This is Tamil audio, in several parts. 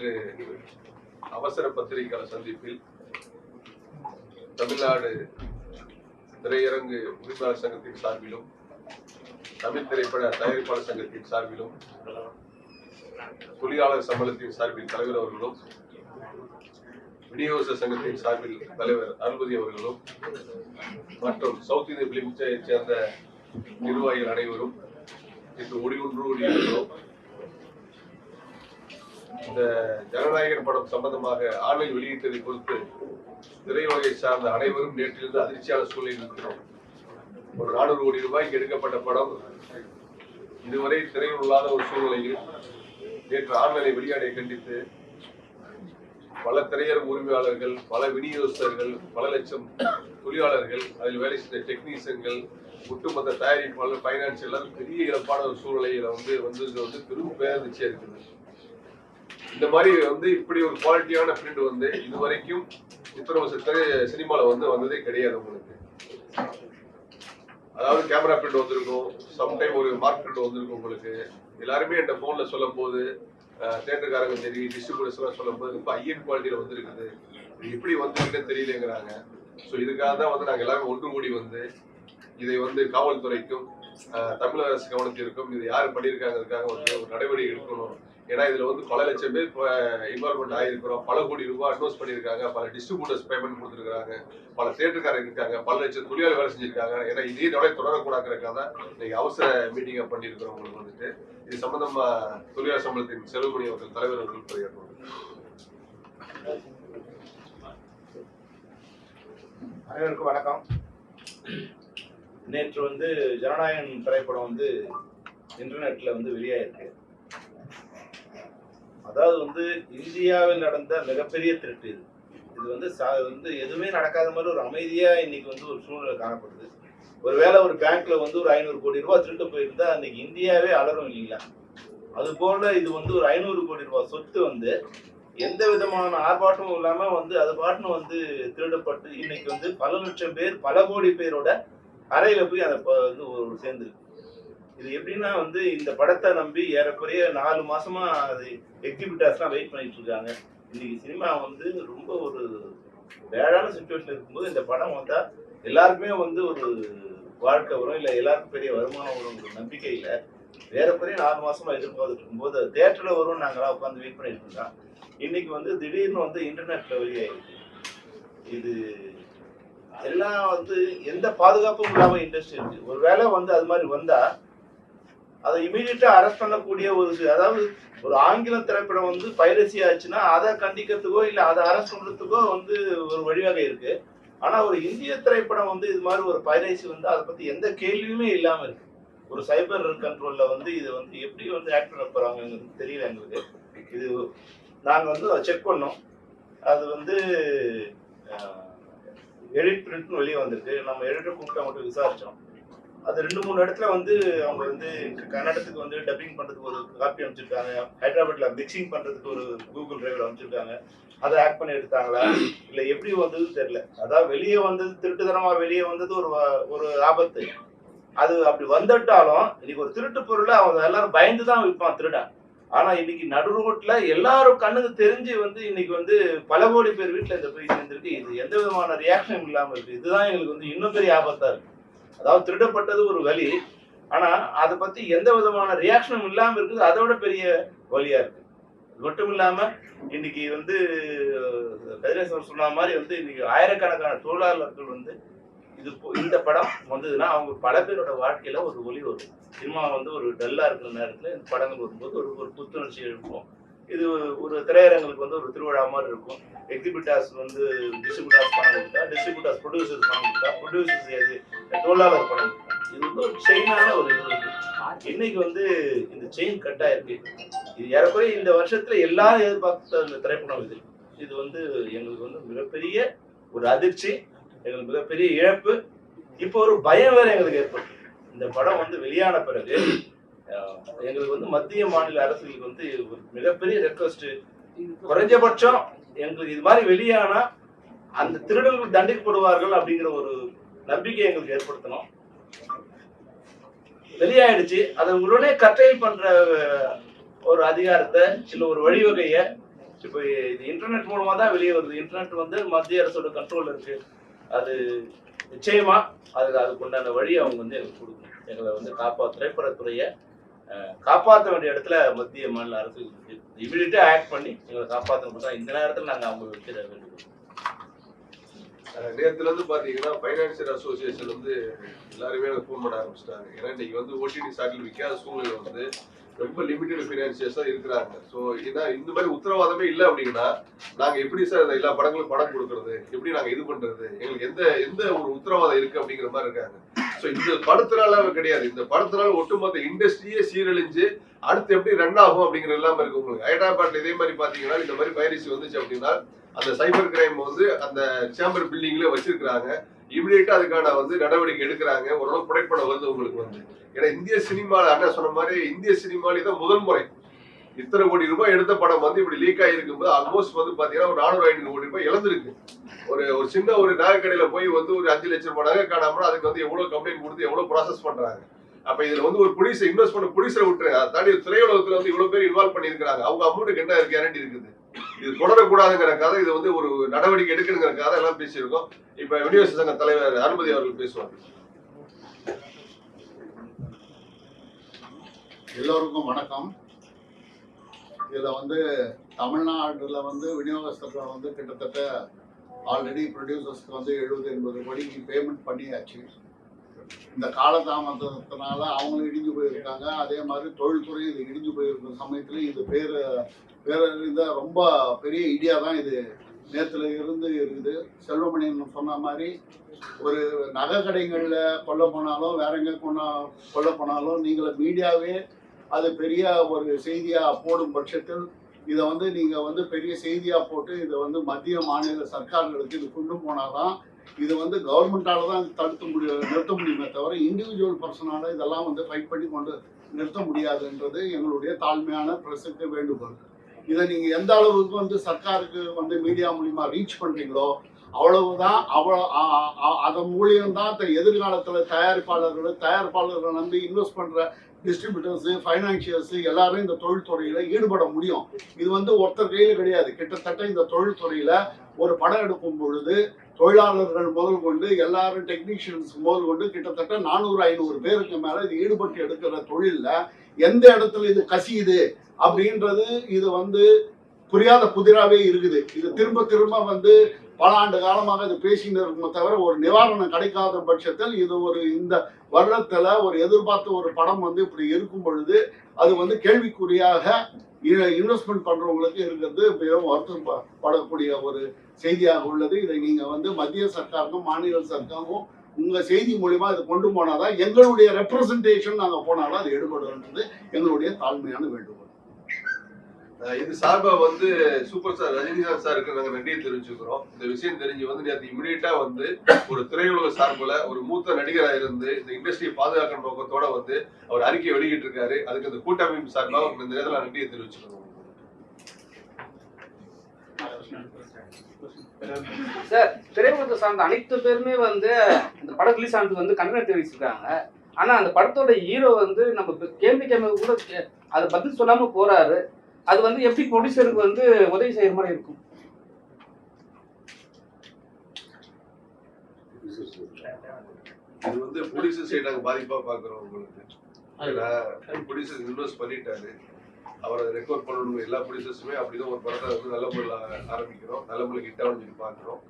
இன்று அவசர பத்திரிகையாளர் சந்திப்பில் தமிழ்நாடு திரையரங்கு உரிமையாளர் சங்கத்தின் சார்பிலும் தமிழ் திரைப்பட தயாரிப்பாளர் சங்கத்தின் சார்பிலும் தொழிலாளர் சம்பளத்தின் சார்பில் தலைவர் அவர்களும் விநியோக சங்கத்தின் சார்பில் தலைவர் அருள்பதி அவர்களும் மற்றும் சவுத் இந்திய பிலிம்ஸை சேர்ந்த நிர்வாகிகள் அனைவரும் இன்று ஒன்றியிருக்கிறோம். இந்த ஜனநாயகன் படம் சம்பந்தமாக ஆன்லைன் வெளியிட்டதை பொறுத்து திரையுலகை சார்ந்த அனைவரும் நேற்றிலிருந்து அதிர்ச்சியான சூழ்நிலையில் இருக்கிறோம். ஒரு 400 கோடி ரூபாய்க்கு எடுக்கப்பட்ட படம் இதுவரை திரையில் இல்லாத ஒரு சூழ்நிலையில் நேற்று ஆன்லைனை வெளியாடை கண்டித்து பல திரையரங்கு உரிமையாளர்கள், பல விநியோகஸ்தர்கள், பல லட்சம் தொழிலாளர்கள், அதில் வேலை செய்த டெக்னீஷியன்கள், ஒட்டுமொத்த தயாரிப்பாளர், பைனான்ஸ் எல்லாரும் பெரிய இழப்பான ஒரு சூழ்நிலையில வந்து பெரும் பேரதிர்ச்சியா இருக்குது. இந்த மாதிரி இப்படி ஒரு குவாலிட்டியான பிரிண்ட் இதுவரைக்கும் இத்தனை வருஷத்துல சினிமால வந்ததே கிடையாது. உங்களுக்கு அதாவது கேமரா பிரிண்ட் வந்திருக்கும், சம்டைம் ஒரு மார்க் பிரிண்ட் வந்திருக்கும். உங்களுக்கு எல்லாருமே என் போன்ல சொல்லும் போது, தியேட்டர்காரங்க சரி, டிஸ்ட்ரிபியூட்டர்ஸ் எல்லாம் சொல்லும் போது ரொம்ப ஐஎன் குவாலிட்டியில வந்திருக்குது, எப்படி வந்திருக்குன்னு தெரியலங்கிறாங்க. ஸோ இதுக்காக தான் நாங்கள் எல்லாரும் ஒன்று கூடி இதை காவல்துறைக்கும் தமிழக அரசு கவனத்திற்கும் இது யார் பண்ணியிருக்காங்கிறதுக்காக ஒரு நடவடிக்கை எடுக்கணும். ஏன்னா இதுல பல லட்சம் பேர் இன்வால்மெண்ட் ஆகிருக்கிறோம், பல கோடி ரூபாய் அட்வான்ஸ் பண்ணியிருக்காங்க, பல டிஸ்ட்ரிபியூட்டர்ஸ் பேமெண்ட் கொடுத்துருக்காங்க, பல தியேட்டர்காரங்க இருக்காங்க, பல லட்சம் தொழிலாளர் வேலை செஞ்சிருக்காங்க. ஏன்னா இதே நாளே தொடரக்கூடாதுக்காக தான் இன்னைக்கு அவசர மீட்டிங்கா பண்ணியிருக்கிறோம். உங்களுக்கு இது சம்பந்தமா தொழிலாளர் சம்பளத்தின் செல்வமணி அவர்கள் தலைவர் அவர்கள் பரியாற்றுவாங்க. அனைவருக்கும் வணக்கம். நேற்று ஜனநாயகன் திரைப்படம் இன்டர்நெட்ல வெளியாயிருக்கு. அதாவது இந்தியாவில் நடந்த மிகப்பெரிய திருட்டு இது எதுவுமே நடக்காத மாதிரி ஒரு அமைதியா இன்னைக்கு ஒரு சூழ்நிலை காணப்படுது. ஒருவேளை ஒரு பேங்க்ல ஒரு 500 கோடி ரூபாய் திருட்டு போயிருந்தா அன்னைக்கு இந்தியாவே அலரும் இல்லைங்களா? அது போல இது ஒரு 500 கோடி ரூபாய் சொத்து எந்த விதமான ஆர்ப்பாட்டமும் இல்லாம அது பாட்டுன்னு திருடப்பட்டு இன்னைக்கு பல லட்சம் பேர், பல கோடி பேரோட அறையில போய் அதை சேர்ந்துருக்கு. இது எப்படின்னா இந்த படத்தை நம்பி ஏறக்குறைய 4 மாசமா அது எக்ஸிபிட்டர்ஸ்லாம் வெயிட் பண்ணிட்டு இருக்காங்க. இன்னைக்கு சினிமா ரொம்ப ஒரு பேடான சுச்சுவேஷன் இருக்கும்போது இந்த படம் வந்தா எல்லாருக்குமே ஒரு வாழ்க்கை வரும், இல்லை எல்லாருக்கும் பெரிய வருமானம் வரும் நம்பிக்கை இல்லை. ஏறக்குறைய 4 மாசமா எதிர்பார்த்துட்டு இருக்கும்போது தியேட்டர்ல வரும் நாங்களாம் உட்காந்து வெயிட் பண்ணிட்டு இருக்கோம். இன்னைக்கு திடீர்னு இன்டர்நெட்ல வெளியாயிருக்கு. இது எல்லாம் எந்த பாதுகாப்பும் இல்லாம இண்டஸ்ட்ரி இருக்கு. ஒருவேளை அது மாதிரி வந்தா அதை இமீடியட்டா அரெஸ்ட் பண்ணக்கூடிய அதாவது ஒரு ஆங்கில திரைப்படம் பைரசி ஆச்சுன்னா அதை கண்டிக்கிறதுக்கோ இல்ல அதை அரெஸ்ட் பண்றதுக்கோ ஒரு வழிவகை இருக்கு. ஆனா ஒரு இந்திய திரைப்படம் இது மாதிரி ஒரு பைரசி அதை பத்தி எந்த கேள்வியுமே இல்லாம இருக்கு. ஒரு சைபர் கண்ட்ரோல்ல இது எப்படி ஆக்ட் பண்ண போறாங்கிறது தெரியல எங்களுக்கு. இது நாங்க செக் பண்ணோம். அது எடிட் பிரிண்ட்னு வெளியே வந்திருக்கு. நம்ம எடிட்டர் கூப்பிட்டு மட்டும் விசாரிச்சோம். அது 2-3 இடத்துல அவங்க கன்னடத்துக்கு டப்பிங் பண்றதுக்கு ஒரு காப்பி அமைச்சிருக்காங்க. ஹைதராபாத்ல மிக்சிங் பண்றதுக்கு ஒரு கூகுள் டிரைவர் அமைச்சிருக்காங்க. அதை ஆக்ட் பண்ணி எடுத்தாங்களா இல்ல எப்படி தெரியல. அதாவது வெளியே திருட்டுத்தனமா வெளியே ஒரு ஆபத்து. அது அப்படி வந்துட்டாலும் இன்னைக்கு ஒரு திருட்டு பொருளை அவங்க எல்லாரும் பயந்துதான் விற்பான் திருடன். ஆனா இன்னைக்கு நடு ரோட்ல எல்லாரும் கண்ணுக்கு தெரிஞ்சு இன்னைக்கு பல கோடி பேர் வீட்டுல இந்த போய் சேர்ந்துருக்கு. இது எந்த விதமான ரியாக்ஷனும் இல்லாம இருக்கு. இதுதான் எங்களுக்கு இன்னும் பெரிய ஆபத்தா இருக்கு. அதாவது திருடப்பட்டது ஒரு வலி, ஆனா அதை பத்தி எந்த விதமான ரியாக்ஷனும் இல்லாம இருக்குது. அதோட பெரிய வலியா இருக்கு. மட்டும் இல்லாம இன்னைக்கு கதிரேசன் சொன்ன மாதிரி இன்னைக்கு ஆயிரக்கணக்கான தொழிலாளர்கள் இந்த படம் வந்ததுன்னா அவங்க பல பேரோட வாழ்க்கையில ஒரு ஒளி வரும். சினிமா ஒரு டல்லா இருக்கிற நேரத்துல இந்த படங்கள் வரும்போது ஒரு புத்துணர்ச்சி இருக்கும். இது ஒரு திரையரங்களுக்கு ஒரு திருவிழா மாதிரி இருக்கும். எக்ஸிபிட்டர்ஸ் டிஸ்ட்ரிபியூட்டர்ஸ் பணம் கொடுத்தா, டிஸ்ட்ரிபியூட்டர்ஸ் ப்ரொடியூசர்ஸ் பணம் கொடுத்தா, ப்ரொடியூசர்ஸ் தொழிலாளர் பணம் கொடுத்தா. இது ஒரு செயினான ஒரு இது இருக்கு. இன்னைக்கு இந்த செயின் கட் ஆயிருக்கு. இது ஏறக்குறைய இந்த வருஷத்துல எல்லாரும் எதிர்பார்த்த இந்த திரைப்படம் இது எங்களுக்கு மிகப்பெரிய ஒரு அதிர்ச்சி, எங்களுக்கு மிகப்பெரிய இழப்பு. இப்போ ஒரு பயம் வேற எங்களுக்கு ஏற்பட்டு இந்த படம் வெளியான பிறகு எங்களுக்கு மத்திய மாநில அரசுகளுக்கு ஒரு மிகப்பெரிய ரெக்வஸ்ட், குறைஞ்சபட்சம் எங்களுக்கு இது மாதிரி வெளியானா அந்த திருடர்கள் தண்டிக்கப்படுவார்கள் அப்படிங்கிற ஒரு நம்பிக்கை எங்களுக்கு ஏற்படுத்தணும். வெளியாயிடுச்சு, அதை உடனே கட்டையில் பண்ற ஒரு அதிகாரத்தை இல்ல ஒரு வழிவகைய இப்போ இது இன்டர்நெட் மூலமா தான் வெளியே வருது. இன்டர்நெட் வந்து மத்திய அரசோட கண்ட்ரோல் இருக்கு. அது நிச்சயமா அதுக்கு உண்டான வழி அவங்க வந்து எங்களுக்கு கொடுக்கணும். எங்களை வந்து திரைப்படத்துறையை காப்பாற்ற வேண்டிய இடத்துல மத்திய மாநில அரசு இமீடியட்டா ஆக்ட் பண்ணி எங்களை காப்பாற்றணும் தான் இந்த நேரத்தில் நாங்கள் அவங்க வைக்கிற வேண்டியது. நேரத்துல இருந்து பாத்தீங்கன்னா பைனான்சியல் அசோசியேஷன் வந்து எல்லாருமே ஃபோன் பண்ண ஆரம்பிச்சிட்டாங்க. ஏன்னா இன்னைக்கு வந்து ஓடிடி சாட்டில் விற்காத சூழ்நிலை வந்து ரொம்ப லிமிடெட் ஃபினான்சியர்ஸ் தான் இருக்கிறாங்க. ஸோ ஏன்னா இந்த மாதிரி உத்தரவாதமே இல்லை அப்படின்னா நாங்க எப்படி சார் எல்லா படங்களும் படம் கொடுக்கறது, எப்படி நாங்க இது பண்றது, எங்களுக்கு எந்த ஒரு உத்தரவாதம் இருக்கு அப்படிங்கிற மாதிரி இருக்காங்க. ஸோ இந்த படத்தினால கிடையாது, இந்த படத்தினால ஒட்டுமொத்த இண்டஸ்ட்ரியே சீரழிஞ்சு அடுத்து எப்படி ரன் ஆகும் அப்படிங்கிற எல்லாமே இருக்கு. உங்களுக்கு ஹைதராபாத்ல இதே மாதிரி பாத்தீங்கன்னா இந்த மாதிரி பைரசி வந்துச்சு அப்படின்னா அந்த சைபர் கிரைம் வந்து அந்த சேம்பர் பில்டிங்ல வச்சிருக்காங்க. இமிடியேட்டா அதுக்கான வந்து நடவடிக்கை எடுக்கிறாங்க. ஓரளவு புடைப்படம் வருது உங்களுக்கு வந்து. ஏன்னா இந்திய சினிமால அண்ணன் சொன்ன மாதிரி இந்திய சினிமாலே தான் முதல் முறை இத்தனை கோடி ரூபாய் எடுத்த படம் வந்து இப்படி லீக் ஆகிருக்கும்போது ஆல்மோஸ்ட் வந்து பாத்தீங்கன்னா ஒரு 400-500 கோடி ரூபாய் இழந்திருக்கு. ஒரு சின்ன ஒரு நகைக்கடையில போய் வந்து ஒரு 5 லட்சம் ரூபாய் நகை காணாம அதுக்கு வந்து எவ்வளவு கம்ப்ளைண்ட் கொடுத்து எவ்வளவு ப்ராசஸ் பண்றாங்க. அப்ப இதுல வந்து ஒரு ப்ரொடியூசர் இன்வெஸ்ட் பண்ண ப்ரொடியூசரை விட்டுருங்க, அதை தாண்டி திரையுலகத்துல வந்து இவ்வளவு பேர் இன்வால்வ் பண்ணிருக்காங்க. அவங்க அமௌண்ட்டுக்கு என்ன கேரண்டி இருக்குது? இது தொடரக்கூடாதுங்கிறக்காக இது வந்து ஒரு நடவடிக்கை எடுக்கணுங்கிறக்காக எல்லாம் பேசியிருக்கோம். இப்ப யூனிவர்சிட்டி சங்க தலைவர் அனுமதி அவர்கள் பேசுவாங்க. எல்லோருக்கும் வணக்கம். இதுல வந்து தமிழ்நாடுல வந்து விநியோகஸ்தர்கள் வந்து கிட்டத்தட்ட ஆல்ரெடி ப்ரொடியூசர்ஸ்க்கு வந்து 70-80 கோடி பேமெண்ட் பண்ணியாச்சு. இந்த காலதாமதத்தினால அவங்களும் இடிஞ்சு போயிருக்காங்க. அதே மாதிரி தொழில்துறை இது இடிஞ்சு போயிருக்கிற சமயத்துல இது பேரறிந்த ரொம்ப பெரிய ஐடியா தான் இது நேத்துல இருந்து இருக்குது. செல்வமணியன் சொன்ன மாதிரி ஒரு நகை கடைகளில் கொல்ல போனாலும் வேற எங்க கொல்ல போனாலும் நீங்கள மீடியாவே அது பெரிய ஒரு செய்தியா போடும் பட்சத்தில் இதை வந்து நீங்க வந்து பெரிய செய்தியா போட்டு இதை வந்து மத்திய மாநில சர்க்கார்களுக்கு இது கொண்டு போனாதான் இது வந்து கவர்மெண்டால தான் நிறுத்த முடியுமே தவிர இண்டிவிஜுவல் பர்சனால இதெல்லாம் வந்து ஃபைட் பண்ணி கொண்டு நிறுத்த முடியாதுன்றது எங்களுடைய தாழ்மையான பிரசுக்கு வேண்டுகோள். இதை நீங்க எந்த அளவுக்கு வந்து சர்க்காருக்கு வந்து மீடியா மூலியமா ரீச் பண்றீங்களோ அவ்வளவுதான் அதன் மூலியம்தான் எதிர்காலத்துல தயாரிப்பாளர்கள் நம்பி இன்வெஸ்ட் பண்ற டிஸ்ட்ரிபியூட்டர்ஸ், ஃபைனான்சியர்ஸ் எல்லாரும் இந்த தொழில்துறையில ஈடுபட முடியும். இது வந்து ஒருத்தர் கையில கிடையாது. கிட்டத்தட்ட இந்த தொழில்துறையில ஒரு படம் எடுக்கும் பொழுது தொழிலாளர்கள் முதல் கொண்டு எல்லாரும் டெக்னீஷியன்ஸ் முதல் கொண்டு கிட்டத்தட்ட 400-500 பேருக்கு மேல இது ஈடுபட்டு எடுக்கிற தொழில்ல எந்த இடத்துல இது கசியுது அப்படின்றது இது வந்து புரியாத புதிராவே இருக்குது. இது திரும்ப வந்து பல ஆண்டு காலமாக இது பேசின்னு இருக்குமே தவிர ஒரு நிவாரணம் கிடைக்காத பட்சத்தில் இது ஒரு இந்த வருடத்துல ஒரு எதிர்பார்த்த ஒரு படம் வந்து இப்படி இருக்கும் பொழுது அது வந்து கேள்விக்குறியாக இன்வெஸ்ட்மெண்ட் பண்றவங்களுக்கு இருக்கிறது மிகவும் வருத்தப்படக்கூடிய ஒரு செய்தியாக உள்ளது. இதை நீங்க வந்து மத்திய சர்க்காருக்கும் மாநில சர்க்காருக்கும் உங்க செய்தி மூலியமா இதை கொண்டு போனாதான் எங்களுடைய ரெப்ரசன்டேஷன் நாங்க போனாலும் அது எடுபடுன்றது எங்களுடைய தாழ்மையான வேண்டுகோள். இது சார்பா வந்து சூப்பர் ஸ்டார் ரஜினிகாந்த் சாருக்கு நாங்க நன்றியை தெரிவிச்சுக்கிறோம். இந்த விஷயம் தெரிஞ்சு வந்து நேற்று இமிடியேட்டா வந்து ஒரு திரையுலக சார்புல ஒரு மூத்த நடிகராக இருந்து இந்த இண்டஸ்ட்ரியை பாதுகாக்கிற நோக்கத்தோட வந்து அவர் அறிக்கை வெளியிட்டு இருக்காரு. அதுக்கு அந்த கூட்டமைப்பு சார்பா இந்த நேரத்தில் நன்றியை தெரிவிச்சுக்கிறோம். சார், திரையுலகத்தை சார்ந்த அனைத்து பேருமே வந்து இந்த படம் ரிலீஸ் ஆனதுக்கு வந்து கண்டனம் தெரிவிச்சிருக்காங்க. ஆனா அந்த படத்தோட ஹீரோ வந்து நம்ம கேள்வி கூட அதை பதில் சொல்லாம போறாரு. அது வந்து எப்படி ப்ரொடியூசருக்கு வந்து உதவி செய்யற மாதிரி இருக்கும்? இது வந்து ப்ரொடியூசர் சைடு நாங்க பாதிப்பா பாக்குறோம். உங்களுக்கு ப்ரொடியூசர் இன்வெஸ்ட் பண்ணிட்டாரு, அவர் அதை ரெக்கார்ட் பண்ணணும். எல்லா ப்ரொடியூசர்ஸுமே அப்படிதான் ஒரு படத்தை வந்து நல்ல முறையில் ஆரம்பிக்கிறோம், நல்ல முறையில் ஹிட் ஆகணும்னு சொல்லி பார்க்குறோம்.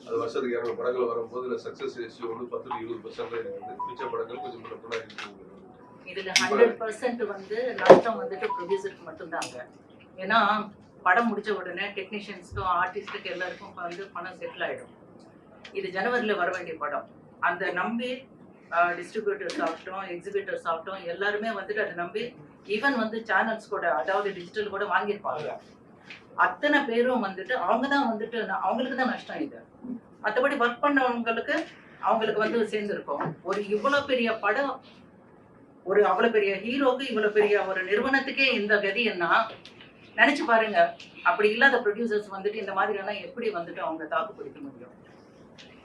அது வருஷத்துக்கு 200 படங்கள் வரும்போது இல்லை சக்ஸஸ் ரேஷியோ வந்து 10-20% இருக்குது. மிச்ச படங்கள் கொஞ்சம் முன்னப்படா இருக்கு. இதுல 100% வந்து நஷ்டம் வந்துட்டு ப்ரொடியூசருக்கு மட்டும்தாங்க. ஏன்னா படம் முடிச்ச உடனே டெக்னீஷியன்ஸ்க்கும் ஆர்டிஸ்டுக்கு எல்லாருக்கும் வந்து பணம் செட்டில் ஆயிடும். இது ஜனவரியில வர வேண்டிய படம். அந்த நம்பி டிஸ்ட்ரிபியூட்டர்ஸ் ஆகட்டும், எக்ஸிபிட்டர்ஸ் ஆகட்டும், எல்லாருமே வந்துட்டு அதை நம்பி ஈவன் வந்து சேனல்ஸ் கூட, அதாவது டிஜிட்டல் கூட வாங்கியிருப்பாங்க. அத்தனை பேரும் வந்துட்டு அவங்க தான் வந்துட்டு அவங்களுக்கு தான் நஷ்டம். இது மற்றபடி ஒர்க் பண்ணவங்களுக்கு அவங்களுக்கு வந்து சேர்ந்துருக்கும். ஒரு இவ்வளோ பெரிய படம், ஒரு அவ்வளோ பெரிய ஹீரோக்கு இவ்வளோ பெரிய ஒரு நிறுவனத்துக்கே இந்த கதின்னா நினைச்சு பாருங்க. அப்படி இல்லாத ப்ரொடியூசர்ஸ் வந்துட்டு இந்த மாதிரியான எப்படி வந்துட்டு அவங்க தாக்கு பிடிக்க முடியும்?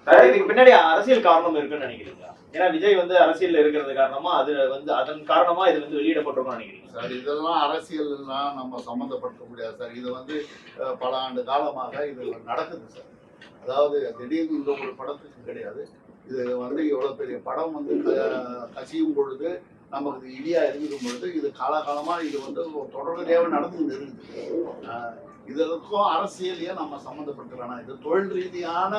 இதுக்கு பின்னாடி அரசியல் காரணம் இருக்குன்னு நினைக்கிறீங்களா? ஏன்னா விஜய் வந்து அரசியல்ல இருக்கிறது காரணமா அது வந்து அதன் காரணமா இது வந்து வெளியிடப்பட்டிருக்கும்னு நினைக்கிறீங்க? சார் இதெல்லாம் அரசியல்லாம் நம்ம சம்மந்தப்படுத்த முடியாது சார். இது வந்து பல ஆண்டு காலமாக இது நடக்குது சார். அதாவது திடீர்னு இந்த ஒரு படத்துக்கு கிடையாது. இது வந்து எவ்வளோ பெரிய படம் வந்து கசியும் பொழுது நமக்கு இடியா இருக்கும் பொழுது இது காலகாலமாக இது வந்து தொடர்கதையாக நடந்து இருக்குது. இதற்கும் அரசியலையே நம்ம சம்மந்தப்பட்டுக்கிறோம். இது தொழில் ரீதியான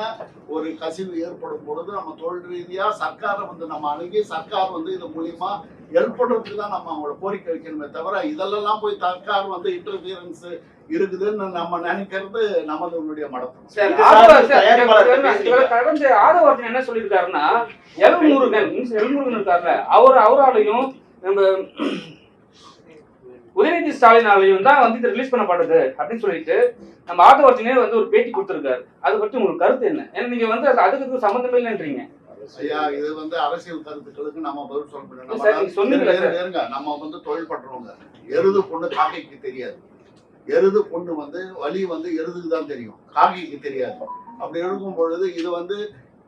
ஒரு கசிவு ஏற்படும் பொழுது நம்ம தொழில் ரீதியா சர்க்காரை வந்து நம்ம அணுகி சர்க்கார் வந்து இது மூலியமா ஹெல்ப் பண்றதுக்கு தான் நம்ம அவங்களோட கோரிக்கை வைக்கணுமே தவிர இதெல்லாம் போய் சர்க்கார் வந்து இன்டர்ஃபியரன்ஸ் இருக்குதுன்னு நம்ம நினைக்கிறது நமது மடத்தம். கடந்த ஆதவர்ஜன் என்ன சொல்லியிருக்காருன்னா, எல்முருகன் இருக்காருல்ல, அவராலையும் நம்ம உதயநிதி ஸ்டாலினாலையும் தான் வந்து இது ரிலீஸ் பண்ணப்பட்டது அப்படின்னு சொல்லிட்டு நம்ம ஆதவர்ஜனே வந்து ஒரு பேட்டி கொடுத்திருக்காரு. அதை பற்றி உங்களுக்கு கருத்து என்ன? ஏன்னா நீங்க வந்து அதுக்கு சம்பந்தமே இல்லைன்றீங்க. ஐயா, இது வந்து அரசியல் கருத்துக்களுக்கு நம்ம பதில் சொல்ல முடியும். நம்ம வந்து தொழில் பண்றவங்க. எருது பொண்ணு காக்கைக்கு தெரியாது. எருது பொண்ணு வந்து வலி வந்து எருதுக்கு தான் தெரியும், காக்கைக்கு தெரியாது. அப்படி இருக்கும் பொழுது இது வந்து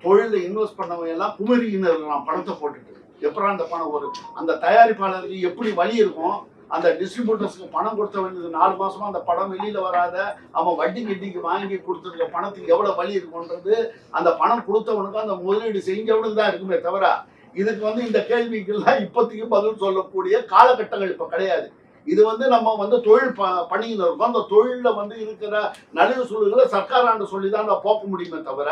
தொழில இன்வெஸ்ட் பண்ணவங்க எல்லாம் குமரியினர் பணத்தை போட்டுட்டு எப்பறம் அந்த பணம் ஒரு அந்த தயாரிப்பாளருக்கு எப்படி வழி இருக்கும், அந்த டிஸ்ட்ரிபியூட்டர்ஸ்க்கு பணம் கொடுத்த வேண்டியது 4 மாசமா அந்த படம் வெளியில வராத அவன் வட்டி கட்டிக்கு வாங்கி கொடுத்துருக்க பணத்துக்கு எவ்வளவு வழி இருக்கும்ன்றது அந்த பணம் கொடுத்தவனுக்கு அந்த முதலீடு செஞ்சவனுக்கு தான் இருக்குமே தவிர இதுக்கு வந்து இந்த கேள்விக்கெல்லாம் இப்போதைக்கு பதில் சொல்லக்கூடிய காலகட்டங்கள் இப்ப கிடையாது. இது வந்து நம்ம வந்து தொழில் பண்ணிக்கிட்டு இருக்கோம். அந்த தொழில வந்து இருக்கிற நலிவு சூழல்களை சர்க்காராண்டு சொல்லி தான் நான் போக்க முடியுமே தவிர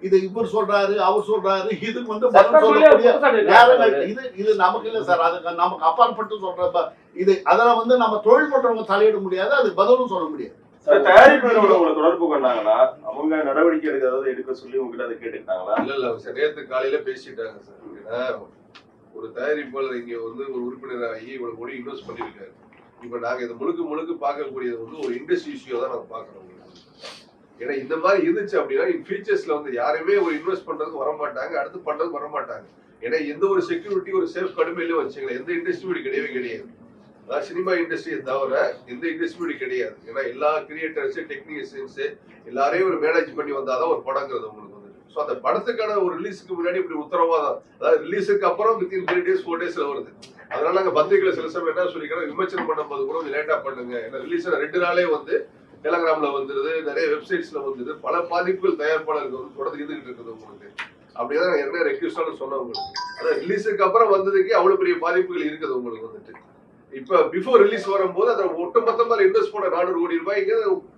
இது இவர் சொல்றாரு அவர் சொல்றாரு இதுக்கு வந்து பதில் சொல்லக்கூடிய நேரங்கள் இது நமக்கு இல்லை சார். அதுக்கு நமக்கு அப்பாற்பட்டு சொல்றப்ப இது அதெல்லாம் வந்து நம்ம தொழில் பண்றவங்க தலையிட முடியாது, அதுக்கு பதிலும் சொல்ல முடியாது. தயாரிப்பாளரோட உங்களை தொடர்பு கொண்டாங்களா? அவங்க நடவடிக்கை எடுக்க சொல்லி உங்ககிட்ட அதை கேட்டுக்கிட்டாங்களா? இல்ல சார், நேற்று காலையில பேசிட்டாங்க சார். ஒரு தயாரிப்பாளர் இங்க வந்து ஒரு உறுப்பினராகி இவ்வளவு கோடி இன்வெஸ்ட் பண்ணிருக்காரு. இப்ப நாங்க இதை முழுக்க பார்க்கக்கூடியது வந்து ஒரு இண்டஸ்ட்ரி இஷ்யூ தான் நாங்க பாக்குறோம். ஏன்னா இந்த மாதிரி இருந்துச்சு அப்படின்னா இன் ஃபியூச்சர்ஸ்ல வந்து யாருமே ஒரு இன்வெஸ்ட் பண்றதுக்கு வர மாட்டாங்க, அடுத்து பண்றதுக்கு வர மாட்டாங்க. ஏன்னா எந்த ஒரு செக்யூரிட்டி ஒரு சேஃப் கடுமையிலே வச்சுக்கலாம். எந்த இண்டஸ்ட்ரி கிடையவே கிடையாது. அதாவது சினிமா இண்டஸ்ட்ரியை தவிர எந்த இண்டஸ்ட்ரி கிடையாது. ஏன்னா எல்லா கிரியேட்டர்ஸ் டெக்னீஷியன்ஸ் எல்லாரையும் ஒரு மேனேஜ் பண்ணி வந்தாதான் ஒரு படங்கிறது உங்களுக்கு வந்து. ஸோ அந்த படத்துக்கான ஒரு ரிலீஸுக்கு முன்னாடி இப்படி உத்தரவாதம், அதாவது ரிலீஸுக்கு அப்புறம் வித்தின் 3 days 4 daysல வருது. அதனால நாங்க பத்திரிகையில சில சமயம் என்ன சொல்லிக்கிறோம், விமர்சனம் பண்ணும்போது கூட கொஞ்சம் லேட்டா பண்ணுங்க. ஏன்னா ரிலீஸ் 2 நாளே வந்து டெலகிராம்ல வந்துருது, நிறைய வெப்சைட்ஸ்ல வந்துருது, பல பாதிப்புகள் தயாரிப்பாளருக்கு வந்து தொடர்ந்து இருந்துகிட்டு இருக்குது உங்களுக்கு. அப்படிதான் என்ன ரெக்யூஸ்டாலும் சொன்னேன் உங்களுக்கு. அதான் ரிலீஸுக்கு அப்புறம் வந்ததுக்கு அவ்வளவு பெரிய பாதிப்புகள் இருக்குது உங்களுக்கு வந்துட்டு. இப்ப பிஃபோர் ரிலீஸ் வரும்போது அதை ஒட்டுமொத்தமா இன்வெஸ்ட் பண்ண 400 கோடி ரூபாய்க்கு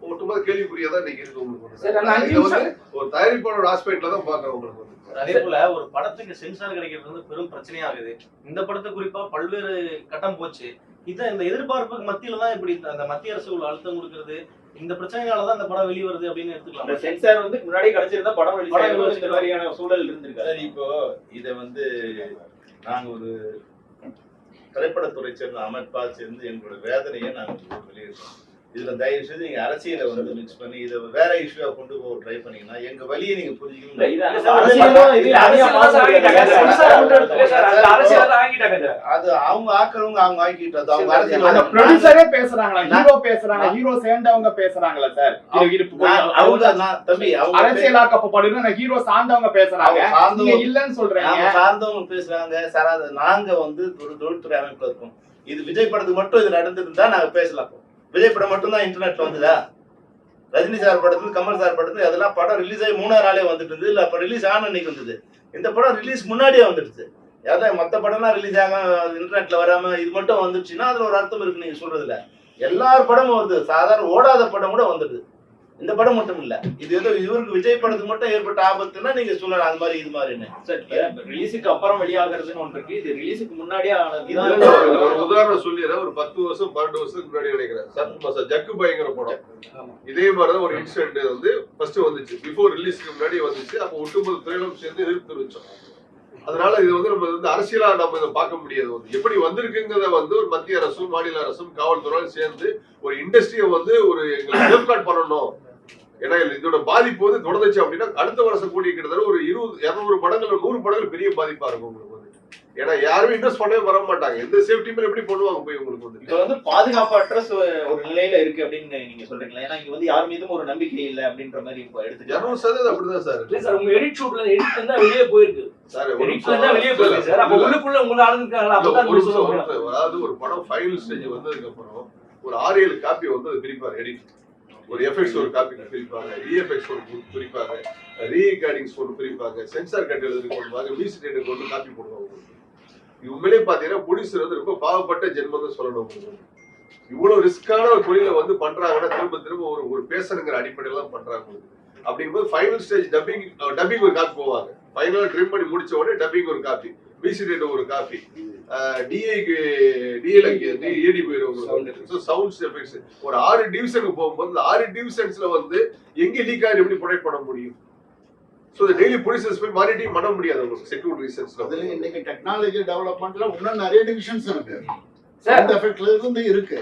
ஒட்டுமொத்த கேள்விக்குரியதான் இன்னைக்கு இருக்கு உங்களுக்கு. ஒரு தயாரிப்பாளோட ஆஸ்பெக்ட்ல தான் பாக்குறோம் உங்களுக்கு. அதே போல ஒரு படத்துக்கு சென்சார் கிடைக்கிறது வந்து பெரும் பிரச்சனையாகுது. இந்த படத்தை குறிப்பா பல்வேறு கட்டம் போச்சு. இந்த எதிர்பார்ப்புக்கு மத்தியில தான் இப்படி அந்த மத்திய அரசு உள்ள அழுத்தம் கொடுக்கறது, இந்த பிரச்சனையாலதான் இந்த படம் வெளிவருது அப்படின்னு எடுத்துக்கலாம். இந்த சென்சார் வந்து முன்னாடி கிடைச்சிருந்தா படம் வெளிவருது இந்த மாதிரியான சூழல் இருந்திருக்கு. சரி, இப்போ இதை வந்து நாங்க ஒரு திரைப்படத்துறை சேர்ந்த அமைப்பா சேர்ந்து எங்களோட வேதனையை நாங்கள் வெளியிடுறோம். இதுல தயவு செய்து நீங்க அரசியலை வந்து மிக்ஸ் பண்ணி இதை வேற இஷ்யூவா கொண்டு போக ட்ரை பண்ணீங்கன்னா எங்க வழியை நீங்க புரிஞ்சுக்கணும். அது அவங்க ஆக்கிறவங்க அவங்க ஆக்கிட்டது. அவங்க அரசியல் பேசுறாங்களா, ஹீரோ பேசுறாங்க, ஹீரோ சேர்ந்தவங்க பேசுறாங்களா சார்? தம்பி அரசியலாக்கப்படுது, ஹீரோ சார்ந்தவங்க பேசுறாங்க, இல்லன்னு சொல்றேன். சார்ந்தவங்க பேசுறாங்க சார். அது நாங்க வந்து ஒரு தொழில்துறை அமைப்புல இருக்கோம். இது விஜய் படத்துக்கு மட்டும் இது நடந்துருந்தா நாங்க பேசலாம். விஜய் படம் மட்டும் தான் இன்டர்நெட்ல வந்ததா? ரஜினி சார் படத்துல, கமல் சார் படத்துல அதெல்லாம் படம் ரிலீஸ் ஆகி 3ஆவது நாளே வந்துட்டு இருந்தது. இல்ல அப்ப ரிலீஸ் ஆன அன்னைக்கு வந்தது. இந்த படம் ரிலீஸ் முன்னாடியே வந்துடுச்சு. அதான் மற்ற படம்லாம் ரிலீஸ் ஆக இன்டர்நெட்ல வராம இது மட்டும் வந்துச்சுன்னா அதுல ஒரு அர்த்தம் இருக்கு நீங்க சொல்றதுல. எல்லார் படமும் வருது, சாதாரண ஓடாத படம் கூட வந்துடுது. இந்த படம் மட்டும் இல்ல. இது ஏதோ இவருக்கு விஜய் படத்துக்கு மட்டும் ஏற்பட்ட ஆபத்துன்னா நீங்க சொல்லலாம் அது மாதிரி இது மாதிரின்னு. ரிலீஸுக்கு அப்புறம் வெளியாகிறதுன்னு ஒன்று இருக்கு, இது ரிலீஸுக்கு முன்னாடியே ஒரு உதாரணம் சொல்லிடுறேன். ஒரு 10 வருஷம் 12 வருஷத்துக்கு முன்னாடி நினைக்கிறேன் ஜக்கு பயங்கர படம். இதே மாதிரிதான் ஒரு இன்சிடென்ட் வந்து ஃபர்ஸ்ட் வந்துச்சு. பிஃபோர் ரிலீஸ்க்கு முன்னாடி வந்துச்சு. அப்போ ஒட்டுமொத்த துறையிலும் சேர்ந்து எதிர்ப்பு தெரிவிச்சோம். அதனால இது வந்து நம்ம வந்து அரசியலா நம்ம இதை பார்க்க முடியாது. வந்து எப்படி வந்திருக்குங்கிறத வந்து ஒரு மத்திய அரசும் மாநில அரசும் காவல்துறையும் சேர்ந்து ஒரு இண்டஸ்ட்ரியை வந்து ஒரு எங்களுக்கு சேஃப்கார்ட் பண்ணணும். ஏன்னா இதோட பாதிப்பு வந்து தொடர்ந்துச்சு அப்படின்னா அடுத்த வருஷம் கூடிய கிட்டத்தட்ட ஒரு 200 படங்கள் 100 படங்கள் பெரிய பாதிப்பா இருக்கும் உங்களுக்கு வந்து. ஏன்னா யாருமே இன்வெஸ்ட் பண்ணவே வர மாட்டாங்க. எந்த சேஃப்டி மேல எப்படி பண்ணுவாங்க போய் உங்களுக்கு வந்து? இப்ப வந்து பாதுகாப்பற்ற ஒரு நிலையில இருக்கு அப்படின்னு நீங்க சொல்றீங்களா? ஏன்னா இங்க வந்து யார் மீதும் ஒரு நம்பிக்கை இல்லை அப்படின்ற மாதிரி இப்போ எடுத்துக்கலாம். 200% அப்படிதான் சார். இல்ல சார், உங்க எடிட் ஷூட்ல எடிட் தான் வெளியே போயிருக்கு சார் எடிட்ல தான் வெளியே போயிருக்கு சார். அப்ப உள்ளுக்குள்ள உங்க ஆளுங்க இருக்காங்களா? அப்பதான் ஒரு நீங்க சொல்ல முடியும். அதாவது ஒரு படம் ஃபைனல் ஸ்டேஜ் வந்ததுக்கு அப்புறம் ஒரு 6-7 காப்பி வந்து அது பிரிப்பாரு எடிட். ஒரு எஃபெக்ட்ஸ் ஒரு காப்பி பிரிப்பாங்க, விஎஃப்எக்ஸ் ஒரு பிரிப்பாங்க, ரீகார்டிங்ஸ் ஒரு பிரிப்பாங்க, சென்சார் கட் எழுதுறதுக்கு போடுவாங்க, மியூசிக் டேட்டுக்கு வந்து காப்பி போடுவாங்க. உண்மையிலே பாத்தீங்கன்னா ப்ரொடியூசர் வந்து ரொம்ப பாவப்பட்ட ஜென்மம் சொல்லணும் உங்களுக்கு. இவ்வளவு ரிஸ்கான ஒரு தொழிலை வந்து பண்றாங்கன்னா திரும்ப திரும்ப ஒரு பேசணுங்கிற அடிப்படையில தான் பண்றாங்க. அப்படிங்கும்போது ஃபைனல் ஸ்டேஜ் டப்பிங் ஒரு காப்பி போவாங்க. ஃபைனலா ட்ரிம் பண்ணி முடிச்ச உடனே டப்பிங் ஒரு காப்பி, மியூசிக் டேட் ஒரு காப்பி, டிஏடி போயிடும். சவுண்ட்ஸ் எஃபெக்ட்ஸ் ஒரு 6 டிவிஷனுக்கு போகும்போது இந்த 6 டிவிஷன்ஸ்ல வந்து எங்க லீக் ஆகி எப்படி ப்ரொடெக்ட் பண்ண முடியும்? சோ the daily ப்ரொடியூசர்ஸ் போய் மானிட்டரிங் பண்ண முடியாது உங்களுக்கு செக்யூரிட்டி ரீசன்ஸ்ல. அதுல இன்னைக்கு டெக்னாலஜி டெவலப்மெண்ட்ல இன்னும் நிறைய டிவிஷன்ஸ் இருக்கு. சார் அந்த எஃபெக்ட்ல இருந்து இருக்கு.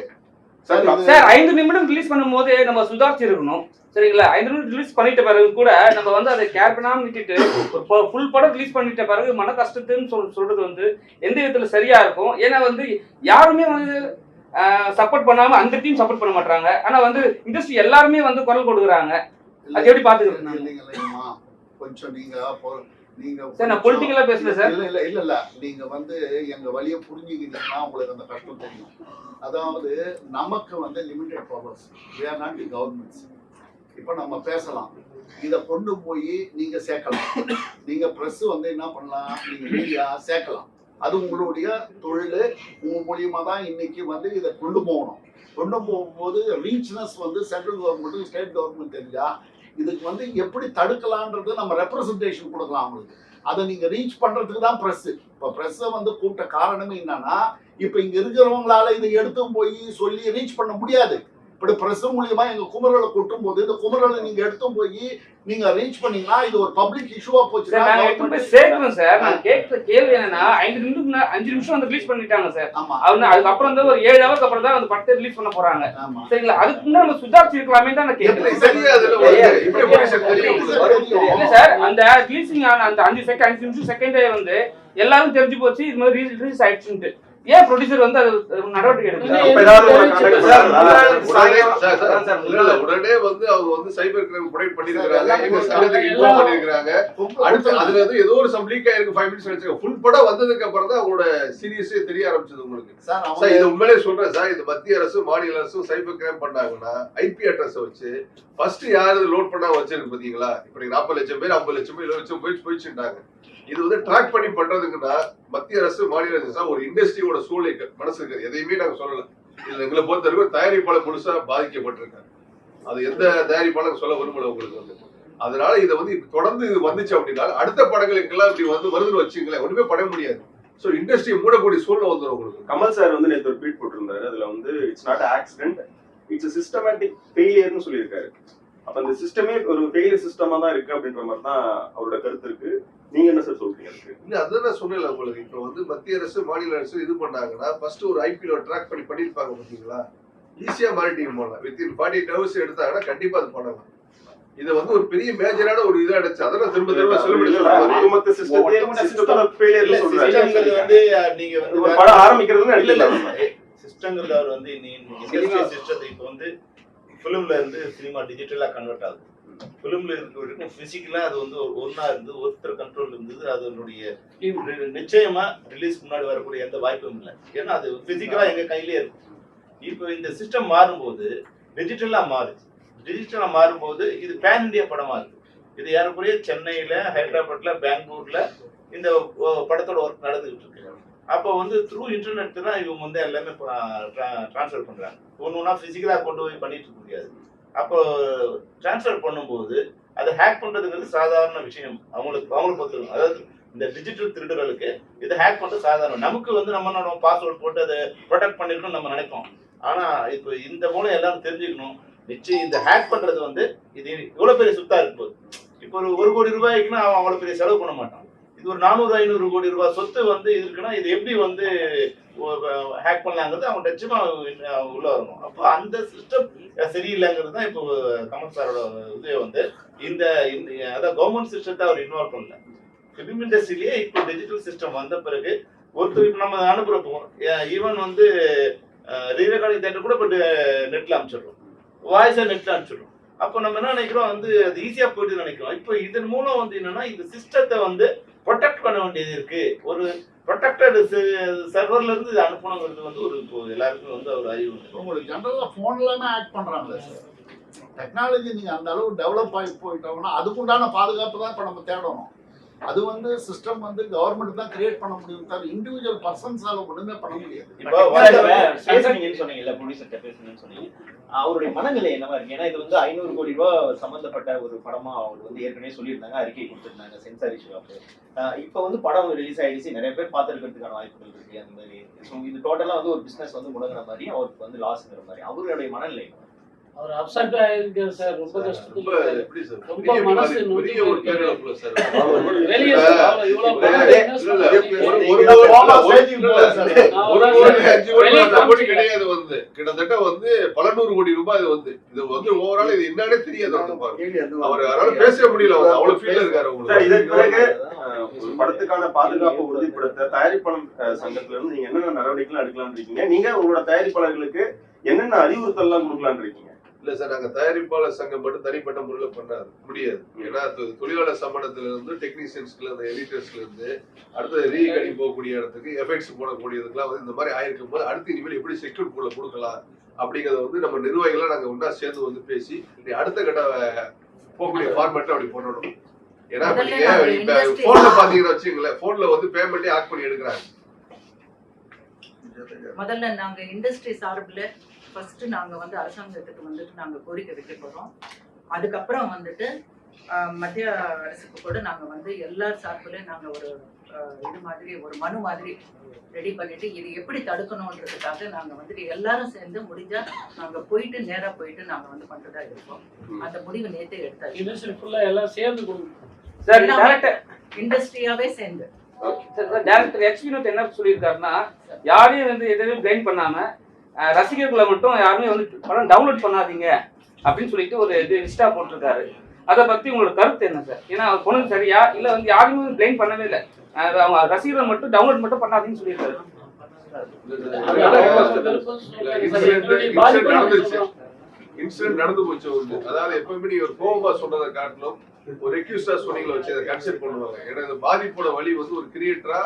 சார் 5 நிமிடம் ரிலீஸ் பண்ணும்போது நம்ம சுதாரிச்சு இருக்கணும். சரிங்களா? 5 நிமிடம் ரிலீஸ் பண்ணிட்ட பிறகு கூட நம்ம வந்து அதை கேர் பண்ணாம விட்டுட்டு ஒரு ஃபுல் படம் ரிலீஸ் பண்ணிட்ட பிறகு மன கஷ்டத்துன்னு சொல்றது வந்து எந்த விதத்துல சரியா இருக்கும்? ஏன்னா வந்து யாருமே வந்து சப்போர்ட் பண்ணாம அந்த டீம் சப்போர்ட் பண்ண மாட்டாங்க. ஆனா வந்து இண்டஸ்ட்ரி எல்லாருமே வந்து குரல் கொடுக்குறாங்க. அது எப்படி பாத்துக்கிறீங்க? இல்லைங்களா, கொஞ்சம் நீங்க சார் நான் பொலிட்டிக்கலா பேசல சார். இல்ல நீங்க வந்து எங்க வழியை புரிஞ்சுக்கிட்டீங்கன்னா உங்களுக்கு அந்த கஷ்டம் தெரியும். அதாவது நமக்கு வந்து limited powers, we are not the governments. இப்ப நம்ம பேசலாம், இத கொண்டு போய் நீங்க சேர்க்கலாம். நீங்க பிரஸ் வந்து என்ன பண்ணலாம், நீங்க மீடியா சேர்க்கலாம். அது உங்களுடைய தொழில். உங்க மூலியமா தான் இன்னைக்கு வந்து இதை கொண்டு போகணும். கொண்டு போகும்போது ரீச்னஸ் வந்து சென்ட்ரல் கவர்மெண்ட் ஸ்டேட் கவர்மெண்ட் தெரிஞ்சா இதுக்கு வந்து எப்படி தடுக்கலான்றது நம்ம ரெப்ரசன்டேஷன் கொடுக்கலாம் அவங்களுக்கு. அதை நீங்க ரீச் பண்றதுக்கு தான் பிரஸ். இப்ப பிரஸ்ஸை வந்து கூப்பிட்ட காரணமே என்னன்னா, இப்ப இங்க இருக்கிறவங்களால இதை எடுத்து போய் சொல்லி ரீச் பண்ண முடியாது. இப்படி பிரஸ் மூலியமா எங்க குமரலை கொட்டும் போது இந்த குமரலை நீங்க எடுத்து போய் நீங்க ரீச் பண்ணீங்கன்னா இது ஒரு பப்ளிக் இஷ்யூவா போச்சு. சார் நான் கேட்கிற கேள்வி என்னன்னா 5 நிமிஷம் வந்து ரிலீஸ் பண்ணிட்டாங்க சார். அதுக்கப்புறம் வந்து ஒரு 7 ஹவருக்கு அப்புறம் தான் அந்த படத்தை ரிலீஸ் பண்ண போறாங்க. சரிங்களா? அதுக்கு முன்னாடி நம்ம சுதாரிச்சு இருக்கலாமே தான் நான் கேட்கிறேன். இல்ல சார், அந்த ரிலீசிங் ஆன அந்த 5 நிமிஷம் செகண்டே வந்து எல்லாரும் தெரிஞ்சு போச்சு இது மாதிரி ரிலீஸ் ஆயிடுச்சுன்ட்டு. ஏன் ப்ரொடியூசர் வந்து அது நடவடிக்கை எடுக்கல? உடனே வந்து அவங்க வந்து சைபர் கிரைம் ப்ரொடெக்ட் பண்ணிருக்காங்க, எங்க சங்கத்துக்கு இன்ஃபார்ம் பண்ணிருக்காங்க. அடுத்து அதுல வந்து ஏதோ ஒரு சம் லீக் ஆயிருக்கு 5 மினிட்ஸ் வச்சுக்க. ஃபுல் படம் வந்ததுக்கு அப்புறம் தான் அவங்களோட சீரியஸே தெரிய ஆரம்பிச்சது உங்களுக்கு. சார் இது உண்மையிலே சொல்றேன் சார், இது மத்திய அரசு மாநில அரசும் சைபர் கிரைம் பண்ணாங்கன்னா ஐபி அட்ரஸ் வச்சு ஃபர்ஸ்ட் யாரு லோட் பண்ணா வச்சிருக்கு பாத்தீங்களா? இப்ப 40 லட்சம் பேர் 50 லட்சம் பேர் 20 லட்சம் போயிடுச்சுட்டாங்க. இது வந்து ட்ராக் பண்ணி பண்றதுக்குன்னா மத்திய அரசு மாநில அரசு ஒரு இண்டஸ்ட்ரியோட சூழலை மனசு இருக்கு. எதையுமே நாங்க சொல்லல. இதுல எங்களை பொறுத்த வரைக்கும் தயாரிப்பாளர் முழுசா பாதிக்கப்பட்டிருக்காங்க. அது எந்த தயாரிப்பாளர் சொல்ல விரும்பல உங்களுக்கு வந்து. அதனால இதை வந்து தொடர்ந்து இது வந்துச்சு அப்படின்னா அடுத்த படங்களுக்கெல்லாம் இப்படி வந்து வருதுன்னு வச்சுங்களேன், ஒண்ணுமே பண்ண முடியாது. சோ இண்டஸ்ட்ரி மூடக்கூடிய சூழ்நிலை வந்துடும் உங்களுக்கு. கமல் சார் வந்து நேற்று ஒரு ட்வீட் போட்டிருந்தாரு. அதுல வந்து it's not accident, it's systematic ஃபெயிலியர்னு சொல்லியிருக்காரு. அப்ப அந்த சிஸ்டமே ஒரு ஃபெயிலியர் சிஸ்டமா தான் இருக்கு அப்படின்ற மாதிரி தான் அவரோட கருத்து இருக்கு. நீங்க என்ன சார் சொல்றீங்க? இல்ல அதான் நான் சொன்னேன் உங்களுக்கு. இப்ப வந்து மத்திய அரசு மாநில அரசு இது பண்ணாங்கன்னா ஃபர்ஸ்ட் ஒரு ஐபிஎல் ட்ராக் பண்ணிருப்பாங்க பாத்தீங்களா? ஈஸியா மானிட்டரிங் பண்ணலாம். வித்தின் 48 hours எடுத்தாங்கன்னா கண்டிப்பா அது பண்ணலாம். இது வந்து ஒரு பெரிய மேஜரான ஒரு இதா அடைச்சு அதெல்லாம் திரும்ப திரும்ப சொல்ல முடியாது. ஒட்டுமொத்த சிஸ்டத்தோட ஃபெயிலியர் சொல்றாரு. வந்து நீங்க வந்து ஒரு படம் ஆரம்பிக்கிறதுன்னு இல்ல சிஸ்டம்ங்கிறது அவர் வந்து இண்டஸ்ட்ரி சிஸ்டத்தை இப்போ வந்து ஃபிலிம்ல இருந்து சினிமா டிஜிட்டலா கன்வெர்ட் ஆகுது. ஃபிலிம்ல இருக்க வரைக்கும் பிசிக்கலா அது வந்து ஒன்னா இருந்து ஒருத்தர் கண்ட்ரோல் இருந்தது. அதனுடைய நிச்சயமா ரிலீஸ் முன்னாடி வரக்கூடிய எந்த வாய்ப்பும் இல்லை. ஏன்னா அது பிசிக்கலா எங்க கையிலே இருக்கும். இப்போ இந்த சிஸ்டம் மாறும்போது டிஜிட்டலா மாறுது. டிஜிட்டலா மாறும்போது இது பேன் இந்தியா படமா இருக்கு. இது யாருக்குரிய சென்னையில, ஹைதராபாத்ல, பெங்களூர்ல இந்த படத்தோட ஒர்க் நடந்துகிட்டு இருக்கு. அப்போ வந்து த்ரூ இன்டர்நெட் தான் இவங்க வந்து எல்லாமே டிரான்ஸ்ஃபர் பண்றாங்க. ஒன்னொன்னா பிசிக்கலா கொண்டு போய் பண்ணிட்டு இருக்க முடியாது. அப்போ டிரான்ஸ்ஃபர் பண்ணும்போது அதை ஹேக் பண்றதுங்கிறது சாதாரண விஷயம். அவங்களுக்கு பொறுத்தவரைக்கும் அதாவது இந்த டிஜிட்டல் திருடுகளுக்கு இதை ஹேக் பண்றது சாதாரணம். நமக்கு வந்து நம்ம பாஸ்வேர்ட் போட்டு அதை ப்ரொடெக்ட் பண்ணிருக்கோம் நம்ம நினைப்போம். ஆனா இப்போ இந்த மூலம் எல்லாரும் தெரிஞ்சுக்கணும். நிச்சயம் இந்த ஹேக் பண்றது வந்து இது இவ்வளவு பெரிய சுத்தா இருக்கு போது. இப்போ ஒரு 1 கோடி ரூபாய்க்குன்னா அவன் அவ்வளவு பெரிய செலவு பண்ண மாட்டான். இது ஒரு 400-500 கோடி ரூபாய் சொத்து வந்து இருக்குன்னா இது எப்படி வந்து ஹேக் பண்ணலாங்கிறது அவங்க நிச்சயமா உள்ள வரணும். அப்போ அந்த சிஸ்டம் சரியில்லைங்கிறது தான் இப்போ கமல் சாரோட இது வந்து இந்த அதாவது கவர்மெண்ட் சிஸ்டத்தை அவர் இன்வால்வ் பண்ணல. ஃபிலிம் இண்டஸ்ட்ரியிலேயே இப்போ டிஜிட்டல் சிஸ்டம் வந்த பிறகு ஒருத்தர் இப்போ நம்ம அனுப்புறப்போம் ஈவன் வந்து ரீரெக்கார்டிங் தேட்டர் கூட இப்போ நெட்ல அனுப்பிச்சிடுறோம், வாய்ஸை நெட்ல அனுப்பிச்சிடுறோம். அப்போ நம்ம என்ன நினைக்கிறோம் வந்து அது ஈஸியா போயிட்டு நினைக்கிறோம். இப்போ இதன் மூலம் வந்து என்னன்னா இந்த சிஸ்டத்தை வந்து ப்ரொடெக்ட் பண்ண வேண்டியது இருக்கு. ஒரு ப்ரொடெக்டட் சர்வர்ல இருந்து இது அனுப்பணுங்கிறது வந்து ஒரு இப்போ எல்லாருக்கும் வந்து ஒரு அறிவு உண்டு. உங்களுக்கு ஜென்ரலாக ஃபோன்லமே ஆட் பண்ணுறாங்களே சார், டெக்னாலஜி நீங்கள் அந்த அளவு டெவலப் ஆகி போயிட்டோம்னா அதுக்குண்டான பாதுகாப்பு தான் இப்போ நம்ம தேடணும். அது வந்து சிஸ்டம் வந்து கவர்மெண்ட் தான் கிரியேட் பண்ண முடியும் சார், இண்டிவிஜுவல் பர்சன்ஸால ஒண்ணுமே பண்ண முடியாது. இப்போ பேசுனீங்கன்னு சொன்னீங்கல்ல, ப்ரொடியூசர்கிட்ட பேசுனீங்கன்னு சொன்னீங்க, அவருடைய மனநிலை என்னவா இருக்கு? ஏன்னா இது வந்து 500 கோடி ரூபாய் சம்பந்தப்பட்ட ஒரு படமா அவர் வந்து ஏற்கனவே சொல்லியிருந்தாங்க, அறிக்கை கொடுத்திருந்தாங்க சென்சார் இஷ்யூ. இப்போ வந்து படம் ரிலீஸ் ஆயிடுச்சு, நிறைய பேர் பார்த்துருக்கிறதுக்கான வாய்ப்புகள் இருக்கு. அந்த மாதிரி இது டோட்டலா வந்து ஒரு பிசினஸ் வந்து முடங்குற மாதிரி, அவருக்கு வந்து லாஸ்ங்கிற மாதிரி அவருடைய மனநிலை. அவர் அப்செட் ஆயிருக்காரு சார், ரொம்ப ரொம்ப கஷ்டத்துல எப்படி சார் ரொம்ப மனசு பெரிய ஒரு பேரளவுல சார் வெளியே இவ்வளவு கிடையாது வந்து கிட்டத்தட்ட வந்து பல நூறு கோடி ரூபாய் இது வந்து ஓவரால் இது என்னன்னே தெரியாது. அவர் யாரால பேச முடியல, அவ்வளவு ஃபீல் இருக்காரு உங்களுக்கு. இதற்கு பிறகு ஒரு படத்துக்கான பாதுகாப்பு உறுதிப்படுத்த தயாரிப்பாளர் சங்கத்துல இருந்து நீங்க என்னென்ன நடவடிக்கைகள் எடுக்கலாம்னு இருக்கீங்க? நீங்க உங்களோட தயாரிப்பாளர்களுக்கு என்னென்ன அறிவுறுத்தல் எல்லாம் கொடுக்கலாம்னு இருக்கீங்க? இல்ல சார், நாங்க தயாரிப்பாளர் சங்கம் மட்டும் தனிப்பட்ட முறையில் பண்ண முடியாது. ஏன்னா தொழிலாளர் சம்பளத்துல இருந்து டெக்னீஷியன்ஸ்ல இருந்து எடிட்டர்ஸ்ல இருந்து அடுத்த ரீகடி போகக்கூடிய இடத்துக்கு எஃபெக்ட்ஸ் போடக்கூடியதுக்கெல்லாம் வந்து இந்த மாதிரி ஆயிருக்கும் போது அடுத்து இனிமேல் எப்படி செக்யூர் போல கொடுக்கலாம் அப்படிங்கறத வந்து நம்ம நிர்வாகிகளை நாங்க ஒன்னா சேர்ந்து வந்து பேசி அடுத்த கட்ட போகக்கூடிய ஃபார்மேட்ல அப்படி பண்ணணும். ஏன்னா இப்ப போன்ல பாத்தீங்கன்னா வச்சுங்களேன், போன்ல வந்து பேமெண்ட்டே ஆட் பண்ணி எடுக்கிறாங்க. முதல்ல நாங்க இண்டஸ்ட்ரி சார்பில் ஃபர்ஸ்ட் நாங்க வந்து அரசாங்கத்துக்கு வந்துட்டு நாங்க கோரிக்கை வைக்க போறோம். அதுக்கப்புறம் வந்துட்டு மத்திய அரசுக்கு கூட நாங்க வந்து எல்லா சார்பிலையும் நாங்க ஒரு இது மாதிரி ஒரு மனு மாதிரி ரெடி பண்ணிட்டு இது எப்படி தடுக்கணும்ன்றதுக்காக நாங்க வந்துட்டு எல்லாரும் சேர்ந்து முடிஞ்சா நாங்க போயிட்டு நேரா போயிட்டு நாங்க வந்து பண்றதா இருக்கோம். அந்த முடிவு நேத்தே எடுத்தாச்சு. இண்டஸ்ட்ரி ஃபுல்லா எல்லாம் சேர்ந்து கொடுக்கணும் சார். டைரக்டர் இண்டஸ்ட்ரியாவே சேர்ந்து டைரக்டர் எச் வினோத் என்ன சொல்லியிருக்காருன்னா, யாரையும் வந்து எதுவும் கிரைண்ட் பண்ணாம ரசிகர்களை மட்டும் யாருமே வந்து படம் டவுன்லோட் பண்ணாதீங்க அப்படின்னு சொல்லிட்டு ஒரு இது லிஸ்டா போட்டிருக்காரு. அதை பத்தி உங்களோட கருத்து என்ன சார்? ஏன்னா அவர் பொண்ணு சரியா இல்ல வந்து யாருமே பிளேம் பண்ணவே இல்லை, அவங்க ரசிகர்கள் மட்டும் டவுன்லோட் மட்டும் பண்ணாதீங்கன்னு சொல்லியிருக்காரு. இன்சிடென்ட் நடந்து போச்சு வந்து, அதாவது எப்பவுமே நீங்க ஒரு கோபமா சொன்னதை காட்டிலும் ஒரு ரெக்யூஸ்டா சொன்னீங்களா வச்சு அதை கன்சிடர் பண்ணுவாங்க. ஏன்னா இந்த பாதிப்போட வழி வந்து ஒரு கிரியேட்டரா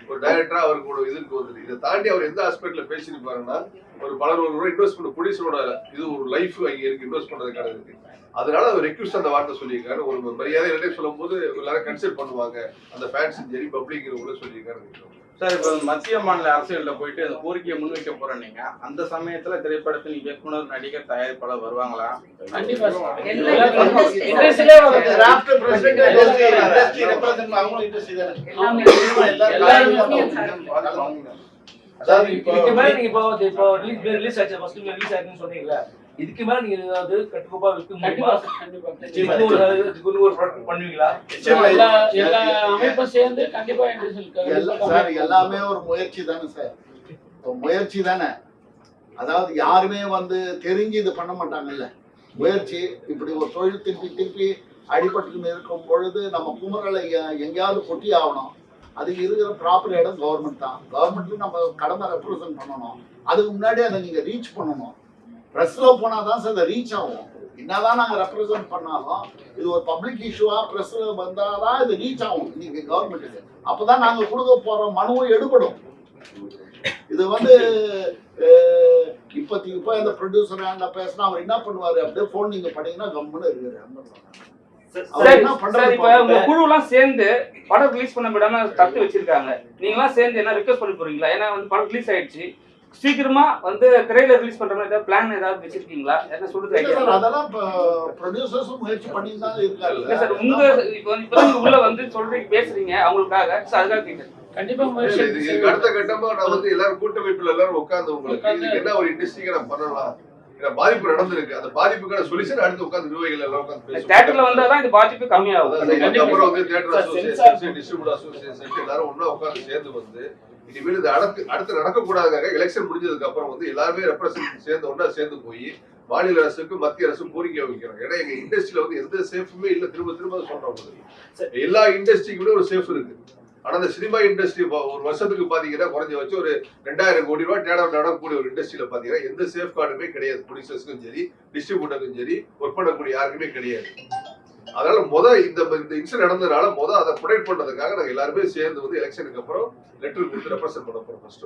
ஒரு டைரக்டரா அவருக்கு ஒரு இதுக்கு வந்து இதை தாண்டி அவர் எந்த ஆஸ்பெக்ட்ல பேசிருப்பாருன்னா ஒரு பல ரூபாய் இன்வெஸ்ட் பண்ண ப்ரொடியூசரோட இது ஒரு லைஃப் அங்கே இருக்கு, இன்வெஸ்ட் பண்றதுக்கான இருக்கு. அதனால அவர் ரெக்யூஸ்ட் அந்த வார்த்தை சொல்லியிருக்காரு. ஒரு மரியாதை எல்லாத்தையும் சொல்லும் போது எல்லாரும் கன்சிடர் பண்ணுவாங்க, அந்த ஃபேன்ஸ் சரி பப்ளிக் கூட சொல்லியிருக்காரு. சார், இப்போ மத்திய மாநில அரசியல்ல போயிட்டு அந்த கோரிக்கையை முன்வைக்க போறோம், நீங்க அந்த சமயத்துல திரைப்படத்தில் இயக்குனர் நடிகர் தயாரிப்பாளர் வருவாங்களா? கண்டிப்பா இண்டஸ்ட்ரியிலே வந்து ராப்டர் பிரசிடென்ட் இண்டஸ்ட்ரி ரெப்ரசன்ட் அவங்களும் இண்டஸ்ட்ரி தானே அதாவது இதுக்கு மேல நீங்க இப்போ ரிலீஸ் ஆச்சு, ஃபர்ஸ்ட் ரிலீஸ் ஆச்சுன்னு சொன்னீங்கல்ல, இதுக்கு மேல நீங்க ஏதாவது கட்டுக்கோப்பா விற்க முடியுமா? ஒரு ப்ராடக்ட் பண்ணுவீங்களா? எல்லா அமைப்பும் சேர்ந்து கண்டிப்பா சார் எல்லாமே ஒரு முயற்சி தானே சார், முயற்சி தானே. அதாவது யாருமே வந்து தெரிஞ்சு இது பண்ண மாட்டாங்கல்ல, முயற்சி. இப்படி ஒரு தொழில் திருப்பி அடிபட்டு இருக்கும் பொழுது நம்ம குமரலை எங்கேயாவது கொட்டி ஆகணும். அதுக்கு இருக்கிற ப்ராப்பர் இடம் கவர்மெண்ட் தான். கவர்மெண்ட்ல நம்ம கடமை ரெப்ரசன்ட் பண்ணணும். அதுக்கு முன்னாடி அதை நீங்க ரீச் பண்ணணும். ப்ரெஸ்ல போனாதான் சார் அதை ரீச் ஆகும். என்னதான் நாங்க ரெப்ரசன்ட் பண்ணாலும் இது ஒரு பப்ளிக் இஷ்யூவா ப்ரெஸ்ல வந்தாதான் இது ரீச் ஆகும் இன்னைக்கு கவர்மெண்ட்டுக்கு. அப்பதான் நாங்க கொடுக்க போற மனுவும் எடுபடும். இது வந்து இப்போ இந்த ப்ரொடியூசர் பேசினா அவர் என்ன பண்ணுவாரு, அப்படியே போன் நீங்க பண்ணீங்கன்னா கம்முன்னு இருக்கிறாரு. குழு எல்லாம் சேர்ந்து படம் ரிலீஸ் பண்ண விடாம தடுத்து வச்சிருக்காங்க. நீங்க எல்லாம் சேர்ந்து என்ன ரிக்வெஸ்ட் பண்ண போறீங்களா? ஏன்னா வந்து படம் ரிலீஸ் ஆயிடுச்சு, சீக்கிரமா வந்து திரையில ரிலீஸ் பண்ற மாதிரி ஏதாவது பிளான் ஏதாவது வச்சிருக்கீங்களா? என்ன சொல்றது? அதெல்லாம் ப்ரொடியூசர்ஸும் முயற்சி பண்ணி தான் இருக்காங்க. இல்ல சார், உங்க இப்போ உள்ள வந்து சொல்றீங்க பேசுறீங்க அவங்களுக்காக, அதுக்காக கேட்குறேன். கண்டிப்பா அடுத்த கட்டமா நான் வந்து எல்லாரும் கூட்டமைப்புல எல்லாரும் உட்கார்ந்து உங்களுக்கு இதுக்கு என்ன ஒரு இண்டஸ்ட்ரிக்கு நான் பண்ணலாம், பாதிப்பு நடந்திருக்கு, அந்த பாதிப்புக்கான சொல்யூஷன் அடுத்து உட்கார்ந்து நிர்வாகிகள் எல்லாம் உட்கார்ந்து பேசுவோம். தியேட்டர்ல வந்தாதான் இது பாதிப்பு கம்மியாகும். அப்புறம் வந்து தியேட்டர் அசோசியேஷன், டிஸ்ட்ரிபியூட்டர் அசோசியேஷன் எல்லாரும் ஒண்ணா உட்கார்ந்து சேர்ந்து வந்து இனிமேல் இது அடுத்து நடக்கக்கூடாதுக்காக எலெக்ஷன் முடிஞ்சதுக்கு அப்புறம் வந்து எல்லாருமே ரெப்ரசன்ட் சேர்ந்து ஒண்ணா சேர்ந்து போய் மாநில அரசுக்கு மத்திய அரசு கோரிக்கை வைக்கிறோம். ஏன்னா எங்க இண்டஸ்ட்ரியில வந்து எந்த சேஃபுமே இல்லை. திரும்ப திரும்ப சொல்றோம், எல்லா இண்டஸ்ட்ரிக்குமே ஒரு சேஃப் இருக்கு. ஆனா அந்த சினிமா இண்டஸ்ட்ரி ஒரு வருஷத்துக்கு பாத்தீங்கன்னா குறைஞ்ச வச்சு ஒரு 2000 கோடி ரூபாய் டேர்ன் நடக்கக்கூடிய ஒரு இண்டஸ்ட்ரியில பாத்தீங்கன்னா எந்த சேஃப் கார்டுமே கிடையாது. ப்ரொடியூசர்ஸ்க்கும் சரி, டிஸ்ட்ரிபியூட்டருக்கும் சரி, ஒர்க் பண்ணக்கூடிய யாருக்குமே கிடையாது. அதனால இந்த இன்சிடென்ட் நடந்ததுனால அதை ப்ரொடெக்ட் பண்றதுக்காக நாங்க எல்லாருமே சேர்ந்து வந்து எலெக்ஷனுக்கு அப்புறம் லெட்டர் கொடுத்து ரெப்ரசென்ட் பண்ண போறோம். ஃபர்ஸ்ட்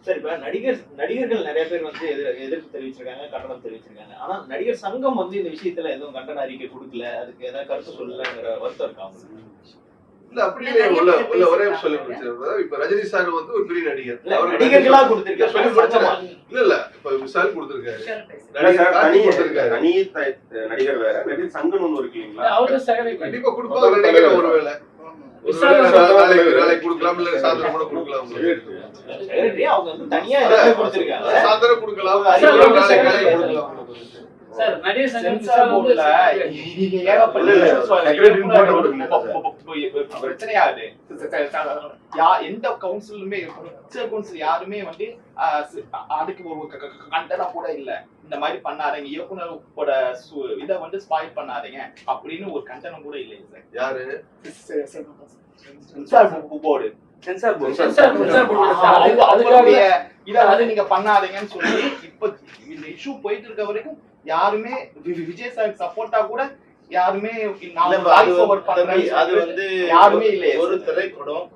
சரி, இப்ப நடிகர்கள் நிறைய பேர் வந்து எதிர்ப்பு தெரிவிச்சிருக்காங்க, கண்டனம் தெரிவிச்சிருக்காங்க. ஆனா நடிகர் சங்கம் வந்து இந்த விஷயத்துல எதுவும் கண்டன அறிக்கை கொடுக்கல, அதுக்கு ஏதாவது கருத்து சொல்லலங்கிற வருத்தம் இருக்காங்க. இல்ல அப்படி உள்ள ஒரே சொல்ல இப்ப ரஜினி சார் வந்து ஒரு பெரிய நடிகர், நடிகர்களா கொடுத்திருக்காங்க. இல்ல இப்ப விஷால் கொடுத்திருக்காரு, நடிகர் வேற, நடிகர் சங்கம் ஒண்ணு இருக்கு இல்லைங்களா, கண்டிப்பா கொடுப்பாங்க நினைக்கிறேன். ஒருவேளை நாளைக்கு கொடுக்கலாம், இல்ல சாயந்தரம் கூட கொடுக்கலாம். அவங்க வந்து தனியா கொடுத்திருக்காங்க, சாயந்தரம் கொடுக்கலாம், சார் நடிகர் சென்சார் போர்டுல பிரச்சனையாகுது. எந்த கவுன்சிலுமே கவுன்சில் யாருமே வந்து அதுக்கு ஒரு கண்டனம் கூட இல்ல. இந்த மாதிரி பண்ணாதீங்க, இயக்குனரோட இதை வந்து ஸ்பாயில் பண்ணாதீங்க அப்படின்னு ஒரு கண்டனம் கூட இல்லை சார். யாரு? சென்சார் போர்டு இத வந்து நீங்க பண்ணாதீங்கன்னு சொல்லி இப்ப இந்த இஷ்யூ போயிட்டு இருக்க வரைக்கும் யாருமே விஜய் சார் சப்போர்ட்டா கூட யாருமே அது வந்து யாருமே இல்லை. ஒரு திரைப்படம்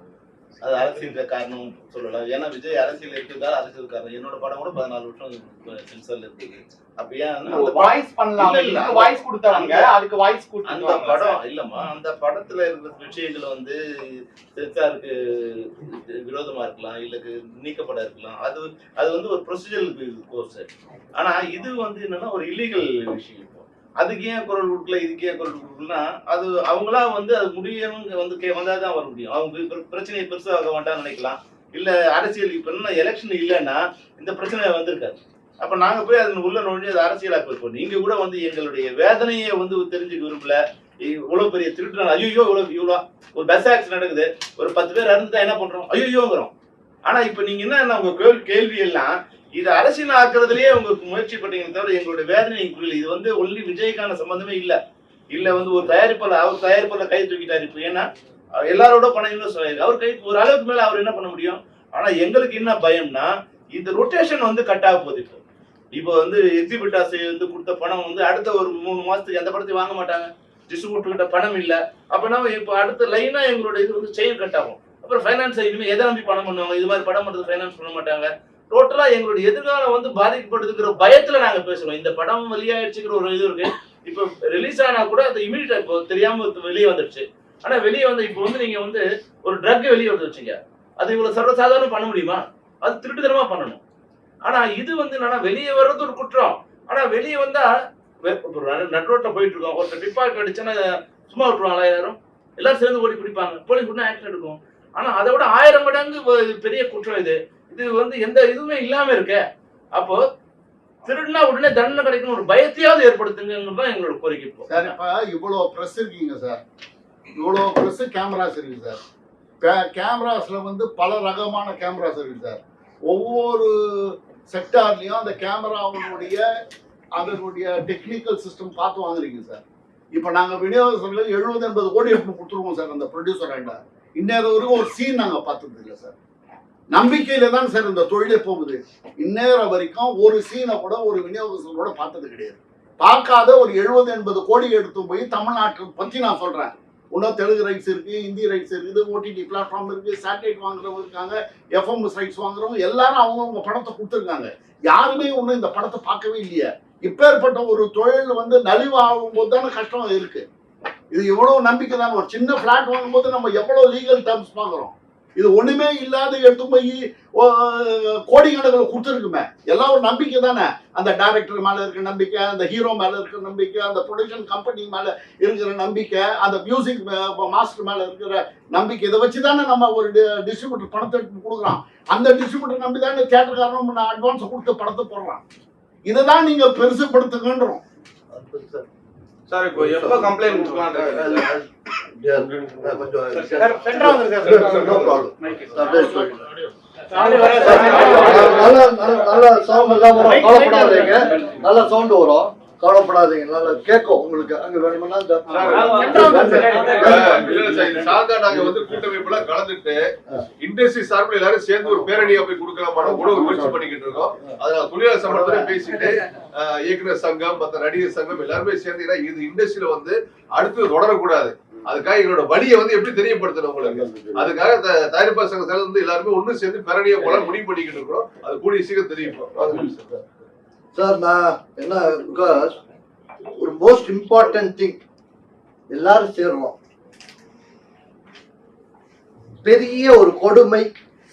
அது அரசியல் காரணம் சொல்லலாம். ஏன்னா விஜய் அரசியல் இருக்கிறதா அரசியல் காரணம். என்னோட படம் கூட 14 வருஷம் சென்சார்ல இருக்குது. அப்ப ஏன் வாய்ஸ் பண்ணலாம், இதுக்கு வாய்ஸ் கொடுத்தாங்க, அதுக்கு வாய்ஸ் கொடுத்து அந்த படம் இல்லம்மா, அந்த படத்துல இருக்கிற விஷயங்கள் வந்து சென்சாருக்கு விரோதமா இருக்கலாம், இல்ல நீக்கப்பட இருக்கலாம். அது வந்து ஒரு ப்ரொசீஜரல் கோர்ஸ். ஆனா இது வந்து என்னன்னா ஒரு இல்லீகல் விஷயம். அதுக்கு ஏன் குரல் கொடுக்கல, இதுக்கு ஏன் குரல் கொடுக்கலன்னா அது அவங்களா வந்து அது முடியணும் வந்து வந்தாதான் வர முடியும். அவங்க பிரச்சனையை பெருசாக வேண்டாம்னு நினைக்கலாம். இல்ல அரசியல் இப்ப என்ன எலெக்ஷன் இல்லைன்னா இந்த பிரச்சனை வந்திருக்காது. அப்ப நாங்க போய் அதன் உள்ள நுழைஞ்சு அது அரசியலாக்க வைப்போம். நீங்க கூட வந்து எங்களுடைய வேதனையை வந்து தெரிஞ்சுக்க விரும்பல. இவ்வளவு பெரிய திருட்டு, ஐயோ இவ்வளவு ஒரு பஸ் ஆக்சிடென்ட் நடக்குது, ஒரு 10 பேர் இறந்துட்டா என்ன பண்றோம், ஐயோங்கிறோம். ஆனா இப்ப நீங்க என்ன உங்க கேள்வி எல்லாம் இது அரசியல் ஆக்குறதுலயே உங்களுக்கு முயற்சி பண்ணீங்க தவிர எங்களுடைய வேதனை புரியல. இது வந்து ஒன்லி விஜய்க்கான சம்பந்தமே இல்ல வந்து ஒரு தயாரிப்பாளர், அவர் தயாரிப்பாளர் கை தூக்கிட்டாரு. இப்போ ஏன்னா எல்லாரோட பணம் இன்வெஸ்ட் ஆயிருக்கு, அவர் கை ஒரு அளவுக்கு மேல அவர் என்ன பண்ண முடியும். ஆனா எங்களுக்கு என்ன பயம்னா இந்த ரொட்டேஷன் வந்து கட் ஆக போகுது. இப்போ வந்து எக்ஸிபிட்டாஸ் வந்து கொடுத்த பணம் வந்து அடுத்த ஒரு 3 மாசத்துக்கு எந்த படத்தையும் வாங்க மாட்டாங்க. டிஸ்ட்ரிபியூட்டர் கிட்ட பணம் இல்ல. அப்பனா இப்போ அடுத்த லைனா எங்களோட இது வந்து செயின் கட் ஆகும். அப்புறம் ஃபைனான்ஸ் இனிமே எதை நம்பி பணம் பண்ணுவாங்க? இது மாதிரி படம் பண்றது ஃபைனான்ஸ் பண்ண மாட்டாங்க. டோட்டலா எங்களுடைய எதிர்காலம் வந்து பாதிக்கப்படுதுங்கிற பயத்துல நாங்க பேசுறோம். இந்த படம் வெளியாயிடுச்சுங்கிற ஒரு இது இருக்கு. இப்போ ரிலீஸ் ஆனா கூட அது இமீடியட்டா இப்போ தெரியாம வெளியே வந்துருச்சு. ஆனா வெளியே வந்து இப்போ வந்து நீங்க வந்து ஒரு ட்ரக் வெளியே வந்து வச்சுங்க, அது இவ்வளவு சர்வசாதாரணம் பண்ண முடியுமா? அது திருட்டுத்தனமா பண்ணணும். ஆனா இது வந்து என்னன்னா வெளியே வர்றது ஒரு குற்றம். ஆனா வெளியே வந்தா நட்ரோட்ல போயிட்டு இருக்கோம், ஒருத்தர் டிபார்ட் அடிச்சுன்னா சும்மா விட்டுருவாங்களா? எல்லாரும் சேர்ந்து ஓடி பிடிப்பாங்க, போலீஸ் கூட ஆக்ஷன் எடுக்கும். ஆனா அதை விட 1000 மடங்கு பெரிய குற்றம் இது. இது வந்து எந்த இதுவுமே இல்லாம இருக்க. அப்போ திருடுனா உடனே தண்டனை கிடைக்கணும் ஒரு பயத்தையாவது ஏற்படுத்துங்கிறது தான் எங்களோட கோரிக்கை. சார் இப்ப இவ்வளவு பிரஸ் இருக்கீங்க சார், இவ்வளவு பிரஸ் கேமராஸ் இருக்கு சார். கேமராஸ்ல வந்து பல ரகமான கேமராஸ் இருக்கு சார். ஒவ்வொரு செக்டார்லயும் அந்த கேமராவுடைய அதனுடைய டெக்னிக்கல் சிஸ்டம் பார்த்து வாங்குறீங்க சார். இப்ப நாங்க விநியோகஸ்தர்கள் 70-80 கோடி எப்படி கொடுத்துருவோம் சார் அந்த ப்ரொடியூசர் ஆண்ட. இந்நேரம் வரைக்கும் ஒரு சீன் நாங்க பார்த்தது இல்லை சார். நம்பிக்கையில தான் சார் இந்த தொழிலே போகுது. இந்நேரம் வரைக்கும் ஒரு சீனை கூட ஒரு விநியோகஸ்தரோட பார்த்தது கிடையாது. பார்க்காத ஒரு 70-80 கோடி எடுத்து போய் தமிழ்நாட்டை பத்தி நான் சொல்றேன். இன்னும் தெலுங்கு ரைட்ஸ் இருக்கு, ஹிந்தி ரைட்ஸ் இருக்குது, ஓடிடி பிளாட்ஃபார்ம் இருக்கு, சேட்டலைட் வாங்குறவங்க இருக்காங்க, எஃப்எம்எஸ் ரைட்ஸ் வாங்குறவங்க எல்லாரும் அவங்கவுங்க படத்தை கொடுத்துருக்காங்க. யாருமே ஒன்றும் இந்த படத்தை பார்க்கவே இல்லையே. இப்பேற்பட்ட ஒரு தொழில் வந்து நலிவாகும் போது தானே கஷ்டம் இருக்கு. இது எவ்வளவு நம்பிக்கை தானே. ஒரு சின்ன பிளாட் வாங்கும் போது நம்ம எவ்வளவு லீகல் டர்ம்ஸ் பார்க்குறோம். இது ஒண்ணுமே இல்லாத எடுத்து போய் கோடிக்கணக்கில் கொடுத்துருக்குமே. எல்லாம் ஒரு நம்பிக்கை தானே. அந்த டைரக்டர் மேல இருக்கிற நம்பிக்கை, அந்த ஹீரோ மேல இருக்கிற நம்பிக்கை, அந்த ப்ரொடக்ஷன் கம்பெனி மேல இருக்கிற நம்பிக்கை, அந்த மியூசிக் மாஸ்டர் மேல இருக்கிற நம்பிக்கை. இதை வச்சுதானே நம்ம ஒரு டிஸ்ட்ரிபியூட்டர் பணத்தை எடுத்து கொடுக்குறோம். அந்த டிஸ்ட்ரிபியூட்டர் நம்பி தானே தியேட்டர்காரன் அட்வான்ஸ் கொடுத்து படத்தை போடுறான். இதை தான் நீங்க பெருசுப்படுத்துங்கன்றோம். சார் இப்போ எப்போ கம்ப்ளைண்ட் கொடுக்கலான்னு நல்ல சவுண்ட் இல்லாம கவலைப்படாதீங்க, நல்ல சவுண்ட் வரும், கவலைப்படாதீங்க, நல்லா கேட்கும் உங்களுக்கு. அங்க வேணும்னா சாதா நாங்க வந்து கூட்டமைப்புல கலந்துட்டு இண்டஸ்ட்ரி சார்பில் எல்லாரும் சேர்ந்து ஒரு பேரணியா போய் கொடுக்கலாமான கூட ஒரு முயற்சி பண்ணிக்கிட்டு இருக்கோம். அதனால தொழிலாளர் சம்பளத்துல பேசிட்டு இயக்குனர் சங்கம் மற்ற நடிகர் சங்கம் எல்லாருமே சேர்ந்து இது இண்டஸ்ட்ரியில வந்து அடுத்து தொடரக்கூடாது, அதுக்காக எங்களோட வழியை வந்து எப்படி தெரியப்படுத்தணும் உங்களுக்கு, அதுக்காக தயாரிப்பாளர் சங்கத்துல வந்து எல்லாருமே ஒண்ணு சேர்ந்து பேரணியா போல முடிவு பண்ணிக்கிட்டு இருக்கிறோம். அது கூடிய சீக்கிரம் தெரியும் சார். நான் என்ன, பிகாஸ் ஒரு மோஸ்ட் இம்பார்ட்டன்ட் திங் எல்லாரும் சேருவோம். பெரிய ஒரு கொடுமை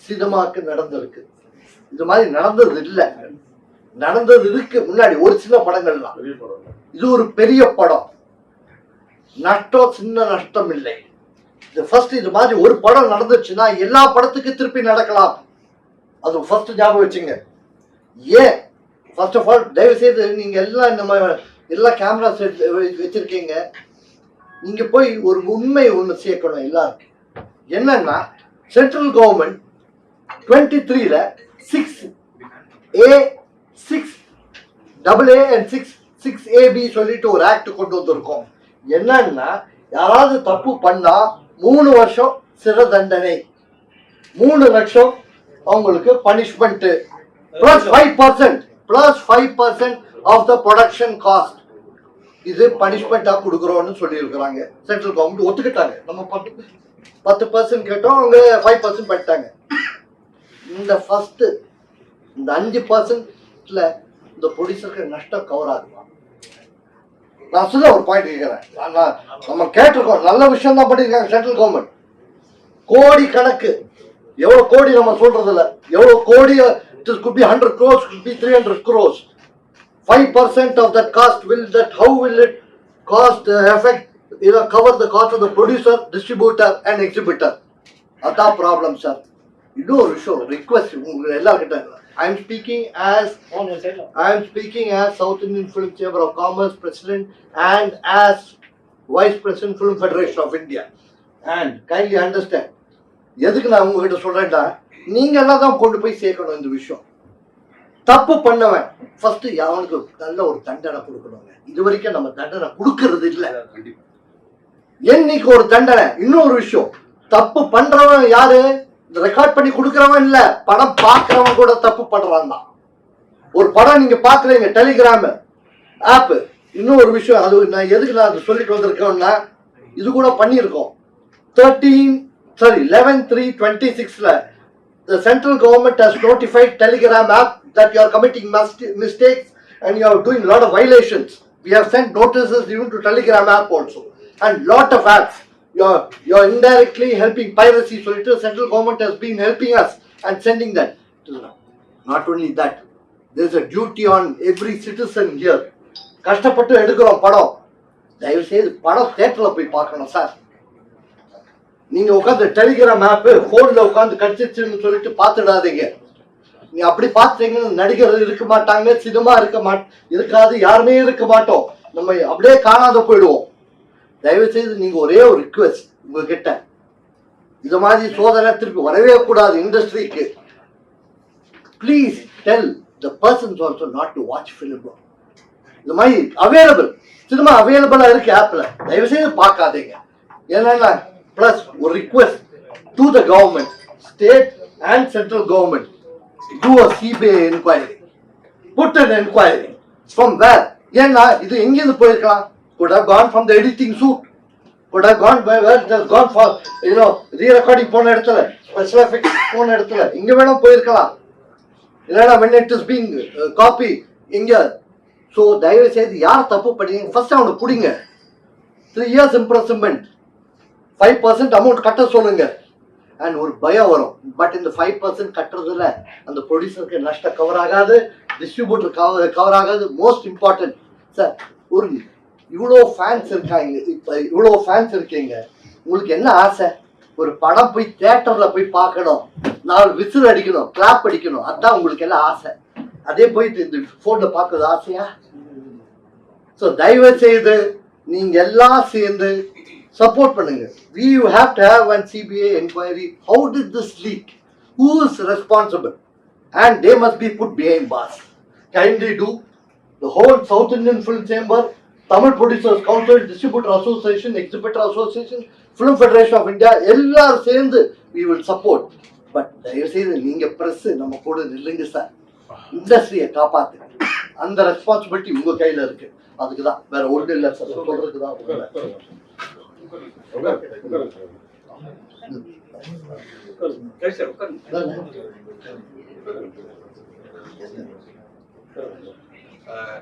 சினிமாக்கு நடந்திருக்கு. இது மாதிரி நடந்தது இல்லை, நடந்தது இருக்கு முன்னாடி ஒரு சின்ன படங்கள்லாம். இது ஒரு பெரிய படம், நஷ்டம் சின்ன நஷ்டம் இல்லை. ஃபர்ஸ்ட் இது மாதிரி ஒரு படம் நடந்துச்சுன்னா எல்லா படத்துக்கும் திருப்பி நடக்கலாம், அது ஃபர்ஸ்ட் ஞாபகம் வச்சுங்க. ஏன் ஃபர்ஸ்ட் ஆஃப் ஆல் தயவு செய்து நீங்க எல்லாம் நம்ம எல்லா கேமரா செட் வச்சிருக்கீங்க, நீங்க போய் ஒரு உண்மை ஒன்று சேர்க்கணும் எல்லாருக்கும். என்னன்னா central government 23ல 6A 6AA and 6AB சொல்லிட்டு ஒரு ஆக்ட் கொண்டு வந்திருக்கோம். என்னன்னா யாராவது தப்பு பண்ணா 3 வருஷம் சிறை தண்டனை, 3 லட்சம் அவங்களுக்கு punishment, plus 5% of the production cost. இது பனிஷ்மெண்டா கொடுக்குறோம்னு சொல்லி இருக்கிறாங்க. சென்ட்ரல் கவர்மெண்ட் ஒத்துக்கிட்டாங்க. நம்ம 10% கேட்டோம், அவங்க 5% பண்ணிட்டாங்க. இந்த ஃபர்ஸ்ட் இந்த 5%ல இந்த ப்ரொடியூசருக்கு நஷ்டம் கவர் ஆகுமா? நான் சொல்ல ஒரு பாயிண்ட் கேட்கிறேன். நம்ம கேட்டிருக்கோம், நல்ல விஷயம் தான் பண்ணியிருக்காங்க சென்ட்ரல் கவர்மெண்ட். கோடி கணக்கு, எவ்வளவு கோடி நம்ம சொல்றது இல்ல, எவ்வளவு கோடி, it could be 100 crores, could be 300 crores. 5% of that cost how will it cost affect, cover the cost of the producer, distributor and exhibitor? That's problem, sir. இன்னொரு விஷயம் ரிக்வெஸ்ட் உங்களுக்கு எல்லார்கிட்ட. I am speaking as South Indian Film Chamber of Commerce President and as Vice President Film Federation of India. And kindly understand, எதுக்கு நான் உங்ககிட்ட சொல்றேன்டா, நீங்க எல்லாம் தான் கொண்டு போய் சேர்க்கணும் இந்த விஷயம். தப்பு பண்ணவன் ஃபர்ஸ்ட் அவனுக்கு நல்ல ஒரு தண்டனை கொடுக்கணுங்க. இது வரைக்கும் நம்ம தண்டனை கொடுக்கறது இல்லை. என்னைக்கு ஒரு தண்டனை. இன்னொரு விஷயம், தப்பு பண்றவன் யாரு? ரெக்கார்ட் பண்ணி கொடுக்கறவன் இல்ல, படம் பார்க்கறவன் கூட தப்பு பண்றான் தான். ஒரு படம் நீங்க பாக்குறீங்க, டெலிகிராம் ஆப். இன்னொரு விஷயம், அது நான் எதுக்கு நான் சொல்லிட்டு வந்திருக்கேன்னா, இது கூட பண்ணியிருக்கோம். 11/3/26ல the central government has notified Telegram app that you are committing mistakes and you are doing a lot of violations. We have sent notices even to Telegram app also, and lot of apps. You are indirectly helping piracy. So the central government has been helping us and sending that. Not only that, there is a duty on every citizen here. கஷ்டப்பட்டு எடுக்கிறோம் படம், தயவு செய்து படம் தியேட்டர்ல போய் பார்க்கணும் சார். நீங்க உட்காந்து டெலிகிராம் ஆப் போன்ல உட்காந்து கடிச்சிச்சுன்னு சொல்லிட்டு பார்த்துடாதீங்க. நீ அப்படி பார்த்தீங்கன்னு நடிகர் இருக்க மாட்டாங்க, சினிமா இருக்காது, யாருமே இருக்க மாட்டோம், நம்ம அப்படியே காணாத போயிடுவோம். தயவு செய்து நீங்க ஒரே ஒரு ரிக்வெஸ்ட் உங்ககிட்ட, இது மாதிரி சோதனை திருப்பி வரவே கூடாது இண்டஸ்ட்ரிக்கு. Please tell the persons also not to watch film. இந்த மாதிரி அவைலபிள் சினிமா அவைலபிளா இருக்கு ஆப்ல, தயவு செய்து பார்க்காதீங்க. ஏன்னா பிளஸ் ஒரு request to the government, state and central government, do a CBI inquiry, put an inquiry from where. ஏன்னா இது எங்கிருந்து போயிருக்கலாம்? could have gone from the editing suit, could have gone by where it has gone for re-recording போன இடத்துல, special effects போன இடத்துல, இங்க வேணும் போயிருக்கலாம். இல்லைன்னா when it is being copy இங்க. ஸோ தயவு செய்து யார் தப்பு பண்ணீங்க ஃபர்ஸ்ட் அவனை பிடிங்க. 3 years imprisonment, 5% அமௌண்ட் கட்ட சொல்லுங்க, அண்ட் ஒரு பயம் வரும். பட் இந்த 5% கட்டுறதுல அந்த ப்ரொடியூசருக்கு நஷ்டம் கவர் ஆகாது, டிஸ்ட்ரிபியூட்டர் கவர் ஆகாது. மோஸ்ட் இம்பார்ட்டன்ட் சார், ஒரு இவ்வளோ ஃபேன்ஸ் இருக்காங்க, இப்போ இவ்வளோ ஃபேன்ஸ் இருக்கீங்க, உங்களுக்கு என்ன ஆசை? ஒரு படம் போய் தியேட்டர்ல போய் பார்க்கணும், 4 விசில் அடிக்கணும், கிளாப் அடிக்கணும், அதுதான் உங்களுக்கு எல்லாம் ஆசை. அதே போயிட்டு இந்த ஃபோன்ல பார்க்கறது ஆசையா? ஸோ தயவு செய்து நீங்க எல்லாம் சேர்ந்து சப்போர்ட் பண்ணுங்க. We have to have one CBI inquiry. How did this leak? Who is responsible? And they must be put behind bars. Kindly do. The whole South Indian Film Chamber, Tamil Producers Council, Distributor Association, Exhibitor Association, Film Federation of India, எல்லாரும் சேர்ந்து we will support. பட் தயவு செய்து நீங்க பிரஸ் நம்ம கூட நில்லுங்க சார். இண்டஸ்ட்ரியை காப்பாத்து. அந்த ரெஸ்பான்சிபிலிட்டி உங்க கையில இருக்கு. அதுக்கு தான், வேற ஒன்றும் இல்லை சார். சொல்றதுக்கு தான்.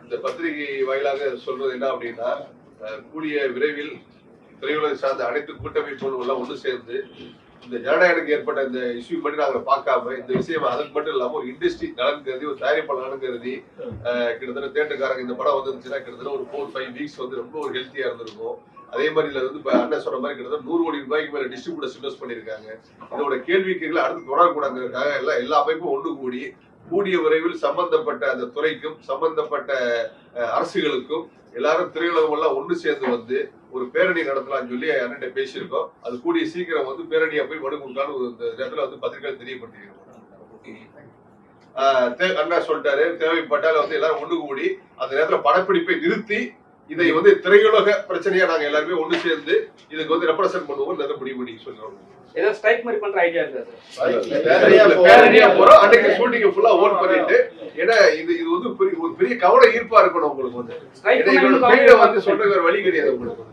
இந்த பத்திரிகை வாயிலாக சொல்றது என்ன அப்படின்னா, கூடிய விரைவில் திரையுலக சார்ந்த அனைத்து கூட்டமைப்புகளும் எல்லாம் ஒன்று சேர்ந்து இந்த ஜனநாயகனுக்கு ஏற்பட்ட இந்த இஷ்யூ பற்றி நாங்கள் பார்க்காம இந்த விஷயம் அதுக்கு மட்டும் இல்லாம ஒரு இண்டஸ்ட்ரி நலன் கருதி, ஒரு தயாரிப்பாளர் நலன் கருதி கிட்டத்தட்ட தேட்டருக்காரங்க இந்த படம் வந்துருந்துச்சுன்னா கிட்டத்தட்ட ஒரு 4-5 வீக்ஸ் வந்து ரொம்ப ஒரு ஹெல்த்தியா இருந்திருக்கும். அதே மாதிரி இதுல வந்து அண்ணன் சொன்ன மாதிரி கிட்டத்தட்ட 100 கோடி ரூபாய்க்கு மேல டிஸ்ட்ரிபியூட்டர்ஸ் இன்வெஸ்ட் பண்ணியிருக்காங்க. இதோட கேள்விக்கு அடுத்து தொடரக்கூடாதுங்கிறதுக்காக எல்லா அமைப்பும் ஒன்று கூடிய விரைவில் சம்பந்தப்பட்ட அந்த துறைக்கும் சம்பந்தப்பட்ட அரசுகளுக்கும் எல்லாரும் திரையுலகம் எல்லாம் ஒன்று சேர்ந்து வந்து ஒரு பேரணி நடத்தலாம்னு சொல்லி அண்ணன் பேசியிருக்கோம். அது கூடிய சீக்கிரம் வந்து பேரணியா போய் மனு கொடுத்தாலும் இந்த இடத்துல வந்து பத்திரிகைகள் தெரியப்படுத்திருக்கோம். அண்ணா சொல்லிட்டாரு, தேவைப்பட்டால வந்து எல்லாரும் ஒன்று கூடி அந்த நேரத்துல படப்பிடிப்பை நிறுத்தி இதை வந்து திரையுலக பிரச்சனையா நாங்க எல்லாருமே ஒன்று சேர்ந்து இதுக்கு வந்து ரெப்ரசென்ட் பண்ணுவோம் முடிவு பண்ணி சொல்றோம். ஏதோ ஸ்ட்ரைக் மாதிரி பண்ற ஐடியா இருக்கு பேரணியா போறோம். அன்னைக்கு ஷூட்டிங் ஃபுல்லா ஓன் பண்ணிட்டு, ஏன்னா இது வந்து ஒரு பெரிய கவன ஈர்ப்பா இருக்கணும் உங்களுக்கு வந்து. வந்து சொல்ற வேற வழி கிடையாது உங்களுக்கு.